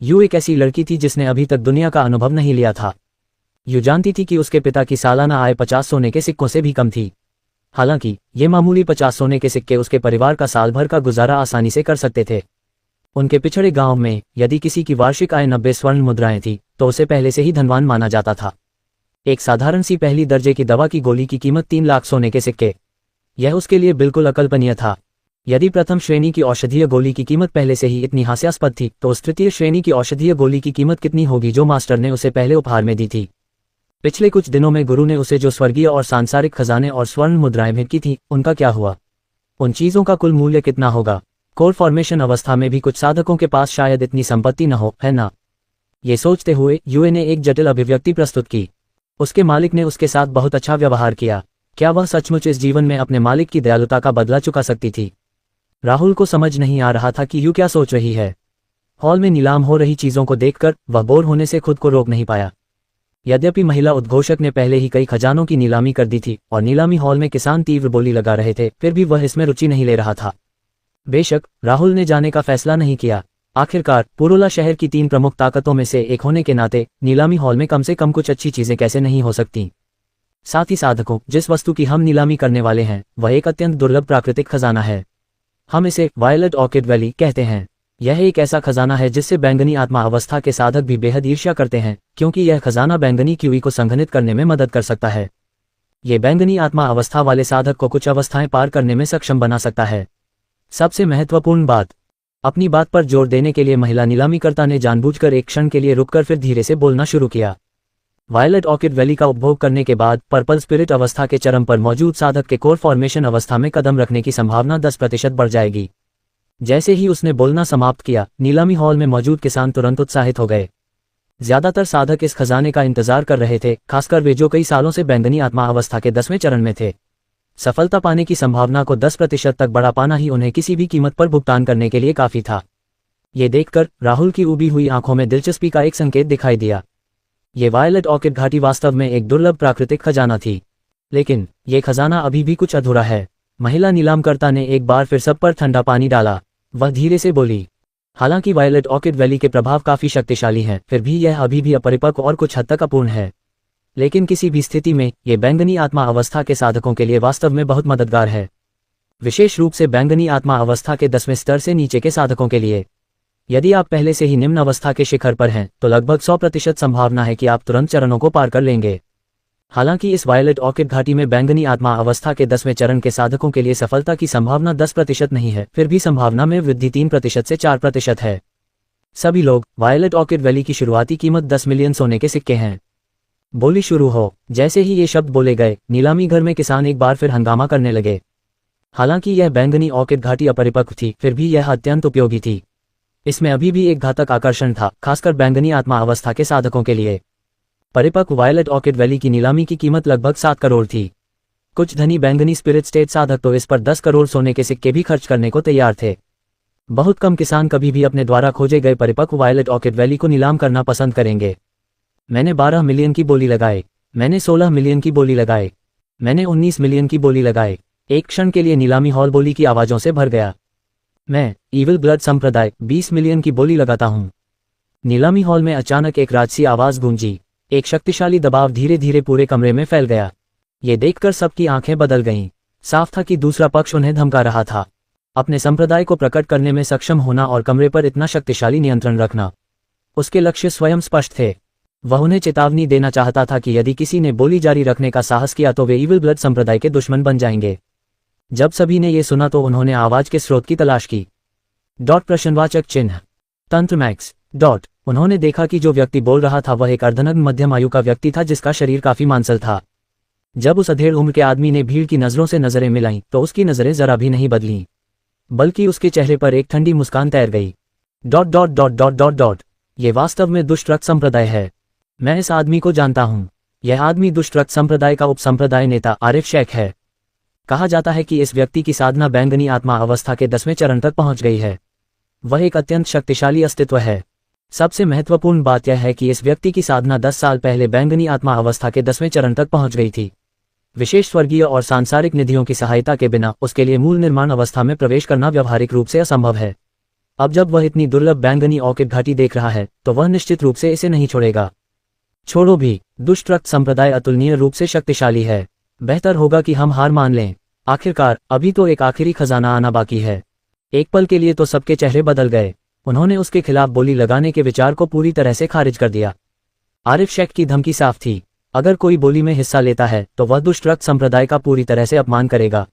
यू एक ऐसी लड़की थी जिसने अभी तक दुनिया का अनुभव नहीं लिया था। यू जानती थी कि उसके पिता की सालाना आय 50 सोने के सिक्कों से भी कम थी। हालांकि ये मामूली 50 सोने के सिक्के उसके परिवार का साल भर का गुजारा आसानी से कर सकते थे। उनके पिछड़े गांव में यदि किसी की वार्षिक आय 90 स्वर्ण मुद्राएं थी तो उसे पहले से ही धनवान माना जाता था। एक साधारण सी पहली दर्जे की दवा की गोली की कीमत 3 लाख सोने के सिक्के, यह उसके लिए बिल्कुल अकल्पनीय था। यदि प्रथम श्रेणी की औषधीय गोली की कीमत पहले से ही इतनी हास्यास्पद थी, तो उस तृतीय श्रेणी की औषधीय गोली की कीमत कितनी होगी जो मास्टर ने उसे पहले उपहार में दी थी। पिछले कुछ दिनों में गुरु ने उसे जो स्वर्गीय और सांसारिक खजाने और स्वर्ण मुद्राएं भेंट की थी, उनका क्या हुआ? उन चीजों का कुल मूल्य कितना होगा? कोर फॉर्मेशन अवस्था में भी कुछ साधकों के पास शायद इतनी संपत्ति न हो, है ना? ये सोचते हुए यूए ने एक जटिल अभिव्यक्ति प्रस्तुत की। उसके मालिक ने उसके साथ बहुत अच्छा व्यवहार किया। क्या वह सचमुच इस जीवन में अपने मालिक की दयालुता का बदला चुका सकती थी? राहुल को समझ नहीं आ रहा था कि यू क्या सोच रही है। हॉल में नीलाम हो रही चीजों को देखकर वह बोर होने से खुद को रोक नहीं पाया। यद्यपि महिला उद्घोषक ने पहले ही कई खजानों की नीलामी कर दी थी और नीलामी हॉल में किसान तीव्र बोली लगा रहे थे, फिर भी वह इसमें रुचि नहीं ले रहा था। बेशक राहुल ने जाने का फैसला नहीं किया। आखिरकार पुरोला शहर की 3 प्रमुख ताकतों में से एक होने के नाते नीलामी हॉल में कम से कम कुछ अच्छी चीजें कैसे नहीं हो सकती। साथ ही साधकों, जिस वस्तु की हम नीलामी करने वाले हैं वह एक अत्यंत दुर्लभ प्राकृतिक खजाना है। हम इसे वायलेट ऑर्किड वैली कहते हैं। यह एक ऐसा खजाना है जिससे बैंगनी आत्मा अवस्था के साधक भी बेहद ईर्ष्या करते हैं, क्योंकि यह खजाना बैंगनी क्यूई को संघनित करने में मदद कर सकता है। ये बैंगनी आत्मा अवस्था वाले साधक को कुछ अवस्थाएं पार करने में सक्षम बना सकता है। सबसे महत्वपूर्ण बात, अपनी बात पर जोर देने के लिए महिला नीलामीकर्ता ने जानबूझकर एक क्षण के लिए रुककर फिर धीरे से बोलना शुरू किया। वायलेट ऑर्किड वैली का उपभोग करने के बाद पर्पल स्पिरिट अवस्था के चरम पर मौजूद साधक के कोर फॉर्मेशन अवस्था में कदम रखने की संभावना 10% बढ़ जाएगी। जैसे ही उसने बोलना समाप्त किया, नीलामी हॉल में मौजूद किसान तुरंत उत्साहित हो गए। ज्यादातर साधक इस खजाने का इंतजार कर रहे थे, खासकर वे जो कई सालों से बैंगनी आत्मा अवस्था के 10वें चरण में थे। सफलता पाने की संभावना को 10% तक बढ़ा पाना ही उन्हें किसी भी कीमत पर भुगतान करने के लिए काफी था। ये देखकर राहुल की उबी हुई आंखों में दिलचस्पी का एक संकेत दिखाई दिया। ये वायलेट ऑर्किड घाटी वास्तव में एक दुर्लभ प्राकृतिक खजाना थी, लेकिन ये खजाना अभी भी कुछ अधूरा है। महिला नीलामकर्ता ने एक बार फिर सब पर ठंडा पानी डाला। वह धीरे से बोली, हालांकि वायलेट ऑर्किड वैली के प्रभाव काफी शक्तिशाली हैं, फिर भी यह अभी भी अपरिपक्व और कुछ हद तक अपूर्ण है। लेकिन किसी भी स्थिति में ये बैंगनी आत्मा अवस्था के साधकों के लिए वास्तव में बहुत मददगार है, विशेष रूप से बैंगनी आत्मा अवस्था के 10वें स्तर से नीचे के साधकों के लिए। यदि आप पहले से ही निम्न अवस्था के शिखर पर हैं, तो लगभग 100% संभावना है कि आप तुरंत चरणों को पार कर लेंगे। हालांकि इस वायलेट ऑर्किड घाटी में बैंगनी आत्मा अवस्था के 10वें चरण के साधकों के लिए सफलता की संभावना 10% नहीं है, फिर भी संभावना में वृद्धि 3% से 4% है। सभी लोग, वायलेट ऑर्किड वैली की शुरुआती कीमत 10 मिलियन सोने के सिक्के हैं। बोली शुरू हो। जैसे ही ये शब्द बोले गए, नीलामी घर में किसान एक बार फिर हंगामा करने लगे। हालांकि यह बैंगनी ऑर्किड घाटी अपरिपक्व थी, फिर भी यह अत्यंत उपयोगी थी। इसमें अभी भी एक घातक आकर्षण था, खासकर बैंगनी आत्मा अवस्था के साधकों के लिए। परिपक्व वायलेट ऑर्किड वैली की नीलामी की कीमत लगभग 7 करोड़ थी। कुछ धनी बैंगनी स्पिरिट स्टेट साधक तो इस पर 10 करोड़ सोने के सिक्के भी खर्च करने को तैयार थे। बहुत कम किसान कभी भी अपने द्वारा खोजे गए परिपक्व वायलेट ऑर्किड वैली को नीलाम करना पसंद करेंगे। मैंने 12 मिलियन की बोली लगाए। मैंने 16 मिलियन की बोली लगाए। मैंने 19 मिलियन की बोली लगाए। एक क्षण के लिए नीलामी हॉल बोली की आवाजों से भर गया। मैं, ईविल ब्लड संप्रदाय, 20 मिलियन की बोली लगाता हूँ। नीलामी हॉल में अचानक एक राजसी आवाज गूंजी। एक शक्तिशाली दबाव धीरे धीरे पूरे कमरे में फैल गया। ये देखकर सबकी आंखें बदल गईं। साफ था कि दूसरा पक्ष उन्हें धमका रहा था। अपने संप्रदाय को प्रकट करने में सक्षम होना और कमरे पर इतना शक्तिशाली नियंत्रण रखना, उसके लक्ष्य स्वयं स्पष्ट थे। वह उन्हें चेतावनी देना चाहता था कि यदि किसी ने बोली जारी रखने का साहस किया तो वे ईविल ब्लड संप्रदाय के दुश्मन बन जाएंगे। जब सभी ने ये सुना तो उन्होंने आवाज के स्रोत की तलाश की। प्रश्नवाचक चिन्ह। तंत्र मैक्स। उन्होंने देखा कि जो व्यक्ति बोल रहा था वह एक अर्धनग्न मध्यम आयु का व्यक्ति था जिसका शरीर काफी मांसल था। जब उस अधेड़ उम्र के आदमी ने भीड़ की नजरों से नजरें मिलाईं तो उसकी नजरें जरा भी नहीं बदलीं, बल्कि उसके चेहरे पर एक ठंडी मुस्कान तैर गई। ये वास्तव में दुष्ट रक्त संप्रदाय है। मैं इस आदमी को जानता हूं। यह आदमी दुष्ट रक्त संप्रदाय का उपसंप्रदाय नेता आरिफ शेख है। कहा जाता है कि इस व्यक्ति की साधना बैंगनी आत्मा अवस्था के 10वें चरण तक पहुंच गई है। वह एक अत्यंत शक्तिशाली अस्तित्व है। सबसे महत्वपूर्ण बात यह है कि इस व्यक्ति की साधना 10 साल पहले बैंगनी आत्मा अवस्था के 10वें चरण तक पहुंच गई थी। विशेष स्वर्गीय और सांसारिक निधियों की सहायता के बिना उसके लिए मूल निर्माण अवस्था में प्रवेश करना व्यावहारिक रूप से असंभव है। अब जब वह इतनी दुर्लभ बैंगनी ऑर्किड घाटी देख रहा है तो वह निश्चित रूप से इसे नहीं छोड़ेगा। छोड़ो भी, दुष्ट रक्त संप्रदाय अतुलनीय रूप से शक्तिशाली है। बेहतर होगा कि हम हार मान लें। आखिरकार अभी तो एक आखिरी खजाना आना बाकी है। एक पल के लिए तो सबके चेहरे बदल गए। उन्होंने उसके खिलाफ बोली लगाने के विचार को पूरी तरह से खारिज कर दिया। आरिफ शेख की धमकी साफ थी। अगर कोई बोली में हिस्सा लेता है तो वह दुष्ट रक्त संप्रदाय का पूरी तरह से अपमान करेगा।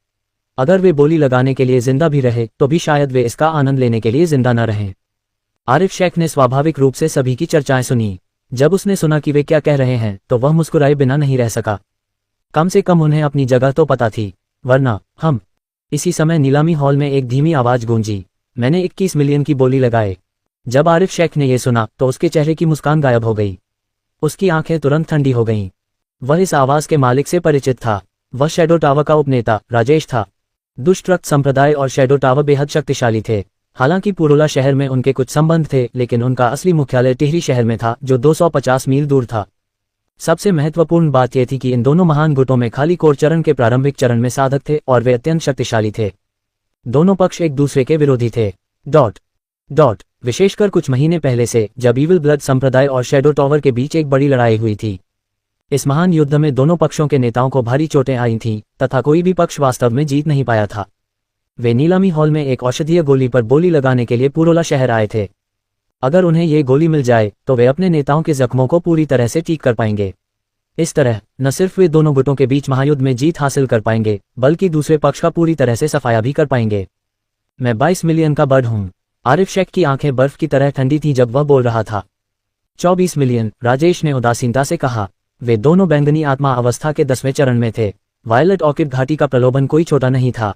अगर वे बोली लगाने के लिए जिंदा भी रहे तो भी शायद वे इसका आनंद लेने के लिए जिंदा न रहें। आरिफ शेख ने स्वाभाविक रूप से सभी की चर्चाएं सुनी। जब उसने सुना कि वे क्या कह रहे हैं तो वह मुस्कुराए बिना नहीं रह सका। कम से कम उन्हें अपनी जगह तो पता थी, वरना हम। इसी समय नीलामी हॉल में एक धीमी आवाज गूंजी, मैंने 21 मिलियन की बोली लगाए। जब आरिफ शेख ने यह सुना तो उसके चेहरे की मुस्कान गायब हो गई। उसकी आंखें तुरंत ठंडी हो गईं। वह इस आवाज के मालिक से परिचित था। वह शैडो टावर का उपनेता राजेश था। दुष्ट रक्त संप्रदाय और शैडो टावर बेहद शक्तिशाली थे। हालांकि पुरोला शहर में उनके कुछ संबंध थे, लेकिन उनका असली मुख्यालय टिहरी शहर में था जो 250 मील दूर था। सबसे महत्वपूर्ण बात यह थी कि इन दोनों महान गुटों में खाली कोर चरण के प्रारंभिक चरण में साधक थे और वे अत्यंत शक्तिशाली थे। दोनों पक्ष एक दूसरे के विरोधी थे। विशेषकर कुछ महीने पहले से, जब इविल ब्लड संप्रदाय और शैडो टावर के बीच एक बड़ी लड़ाई हुई थी। इस महान युद्ध में दोनों पक्षों के नेताओं को भारी चोटें आई थीं तथा कोई भी पक्ष वास्तव में जीत नहीं पाया था। वे नीलामी हॉल में एक औषधीय गोली पर बोली लगाने के लिए पुरोला शहर आए थे। अगर उन्हें ये गोली मिल जाए तो वे अपने नेताओं के जख्मों को पूरी तरह से ठीक कर पाएंगे। इस तरह न सिर्फ वे दोनों गुटों के बीच महायुद्ध में जीत हासिल कर पाएंगे, बल्कि दूसरे पक्ष का पूरी तरह से सफाया भी कर पाएंगे। मैं 22 मिलियन का बर्ड हूं। आरिफ शेख की आंखें बर्फ की तरह ठंडी थीं जब वह बोल रहा था। 24 मिलियन, राजेश ने उदासीनता से कहा। वे दोनों बैंगनी आत्मा अवस्था के 10वें चरण में थे। वायलेट ऑर्किड घाटी का प्रलोभन कोई छोटा नहीं था।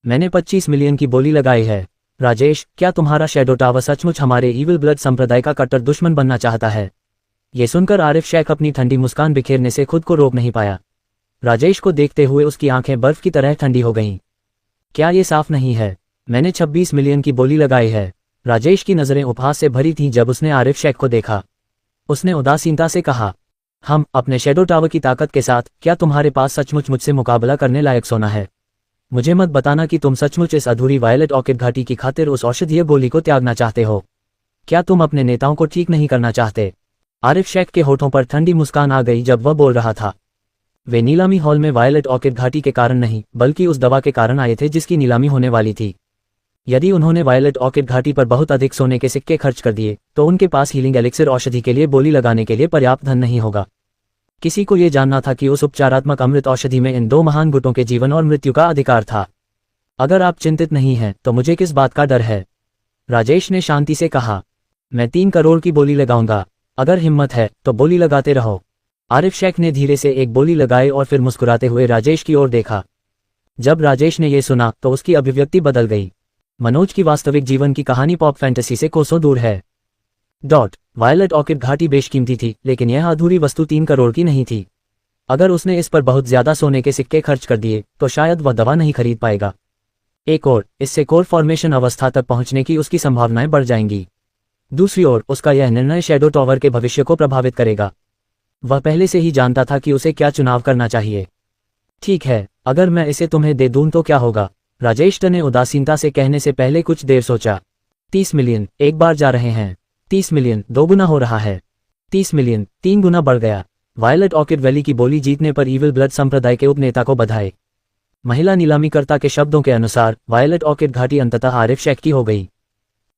मैंने 25 मिलियन की बोली लगाई है। राजेश, क्या तुम्हारा शैडो टावर सचमुच हमारे इविल ब्लड संप्रदाय का कट्टर दुश्मन बनना चाहता है? ये सुनकर आरिफ शेख अपनी ठंडी मुस्कान बिखेरने से खुद को रोक नहीं पाया। राजेश को देखते हुए उसकी आंखें बर्फ की तरह ठंडी हो गईं। क्या ये साफ नहीं है? मैंने 26 मिलियन की बोली लगाई है। राजेश की नजरें उपहास से भरी थीं जब उसने आरिफ शेख को देखा। उसने उदासीनता से कहा, हम अपने शैडो टावर की ताकत के साथ, क्या तुम्हारे पास सचमुच मुझसे मुकाबला करने लायक सोना है? मुझे मत बताना कि तुम सचमुच इस अधूरी वायलेट ऑर्किड घाटी की खातिर उस औषधीय गोली को त्यागना चाहते हो। क्या तुम अपने नेताओं को ठीक नहीं करना चाहते? आरिफ शेख के होठों पर ठंडी मुस्कान आ गई जब वह बोल रहा था। वे नीलामी हॉल में वायलेट ऑर्किड घाटी के कारण नहीं, बल्कि उस दवा के कारण आए थे जिसकी नीलामी होने वाली थी। यदि उन्होंने वायलेट ऑर्किड घाटी पर बहुत अधिक सोने के सिक्के खर्च कर दिए तो उनके पास हीलिंग एलिक्सिर औषधि के लिए बोली लगाने के लिए पर्याप्त धन नहीं होगा। किसी को यह जानना था कि उस उपचारात्मक अमृत औषधि में इन दो महान गुटों के जीवन और मृत्यु का अधिकार था। अगर आप चिंतित नहीं हैं तो मुझे किस बात का डर है? राजेश ने शांति से कहा। मैं 3 करोड़ की बोली लगाऊंगा। अगर हिम्मत है तो बोली लगाते रहो। आरिफ शेख ने धीरे से एक बोली लगाई और फिर मुस्कुराते हुए राजेश की ओर देखा। जब राजेश ने यह सुना तो उसकी अभिव्यक्ति बदल गई। मनोज की वास्तविक जीवन की कहानी पॉप फैंटेसी से कोसों दूर है। वायलेट ऑर्किड घाटी बेशकीमती थी, लेकिन यह अधूरी वस्तु 3 करोड़ की नहीं थी। अगर उसने इस पर बहुत ज्यादा सोने के सिक्के खर्च कर दिए तो शायद वह दवा नहीं खरीद पाएगा। एक और, इससे कोर फॉर्मेशन अवस्था तक पहुंचने की उसकी संभावनाएं बढ़ जाएंगी। दूसरी ओर, उसका यह निर्णय शैडो टावर के भविष्य को प्रभावित करेगा। वह पहले से ही जानता था कि उसे क्या चुनाव करना चाहिए। ठीक है, अगर मैं इसे तुम्हें दे दूं तो क्या होगा? राजेश ने उदासीनता से कहने से पहले कुछ देर सोचा। 30 मिलियन, एक बार जा रहे हैं। 30 मिलियन, 2 गुना हो रहा है। 30 मिलियन, 3 गुना बढ़ गया। वायलेट ऑर्किड वैली की बोली जीतने पर इविल ब्लड संप्रदाय के उपनेता को बधाई। महिला नीलामीकर्ता के शब्दों के अनुसार वायलेट ऑर्किड घाटी अंततः आरिफ शेख की हो गई।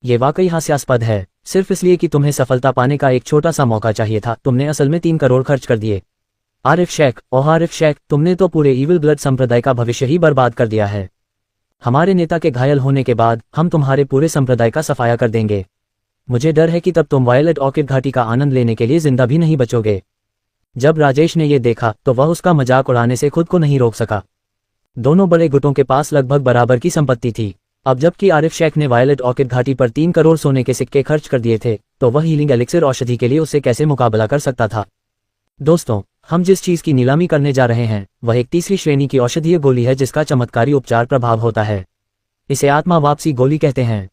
ये वाकई हास्यास्पद है। सिर्फ इसलिए कि तुम्हें सफलता पाने का एक छोटा सा मौका चाहिए था, तुमने असल में 3 करोड़ खर्च कर दिए। आरिफ शेख, ओह आरिफ शेख, तुमने तो पूरे इविल ब्लड संप्रदाय का भविष्य ही बर्बाद कर दिया है। हमारे नेता के घायल होने के बाद हम तुम्हारे पूरे संप्रदाय का सफाया कर देंगे। मुझे डर है कि तब तुम वायलेट ऑर्किड घाटी का आनंद लेने के लिए जिंदा भी नहीं बचोगे। जब राजेश ने यह देखा तो वह उसका मजाक उड़ाने से खुद को नहीं रोक सका। दोनों बड़े गुटों के पास लगभग बराबर की संपत्ति थी। अब जबकि आरिफ शेख ने वायलेट ऑर्किड घाटी पर 3 करोड़ सोने के सिक्के खर्च कर दिए थे, तो वह हीलिंग एलिक्सिर औषधि के लिए उससे कैसे मुकाबला कर सकता था। दोस्तों, हम जिस चीज की नीलामी करने जा रहे हैं वह एक तीसरी श्रेणी की औषधीय गोली है जिसका चमत्कारी उपचार प्रभाव होता है। इसे आत्मा वापसी गोली कहते हैं।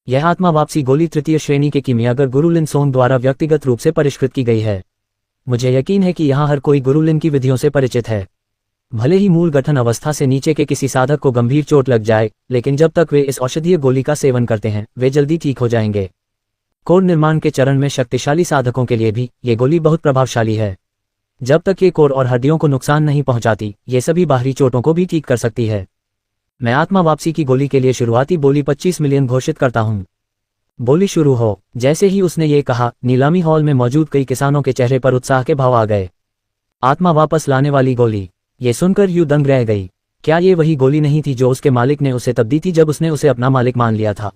यह आत्मा वापसी गोली तृतीय श्रेणी के कीमियागर गुरुलिन सोंग द्वारा व्यक्तिगत रूप से परिष्कृत की गई है। मुझे यकीन है कि यहाँ हर कोई गुरुलिन की विधियों से परिचित है। भले ही मूल गठन अवस्था से नीचे के किसी साधक को गंभीर चोट लग जाए, लेकिन जब तक वे इस औषधीय गोली का सेवन करते हैं वे जल्दी ठीक हो जाएंगे। कोर निर्माण के चरण में शक्तिशाली साधकों के लिए भी ये गोली बहुत प्रभावशाली है। जब तक ये कोर और हड्डियों को नुकसान नहीं पहुंचाती, ये सभी बाहरी चोटों को भी ठीक कर सकती है। मैं आत्मा वापसी की गोली के लिए शुरुआती बोली 25 मिलियन घोषित करता हूं। बोली शुरू हो। जैसे ही उसने ये कहा, नीलामी हॉल में मौजूद कई किसानों के चेहरे पर उत्साह के भाव आ गए। आत्मा वापस लाने वाली गोली, ये सुनकर यूं दंग रह गई। क्या ये वही गोली नहीं थी जो उसके मालिक ने उसे तब दी थी जब उसने उसे अपना मालिक मान लिया था?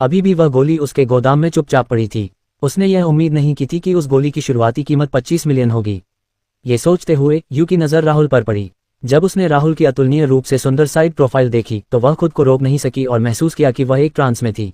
अभी भी वह गोली उसके गोदाम में चुपचाप पड़ी थी। उसने यह उम्मीद नहीं की थी कि उस गोली की शुरुआती कीमत 25 मिलियन होगी। ये सोचते हुए यू की नज़र राहुल पर पड़ी। जब उसने राहुल की अतुलनीय रूप से सुंदर साइड प्रोफाइल देखी तो वह खुद को रोक नहीं सकी और महसूस किया कि वह एक ट्रांस में थी।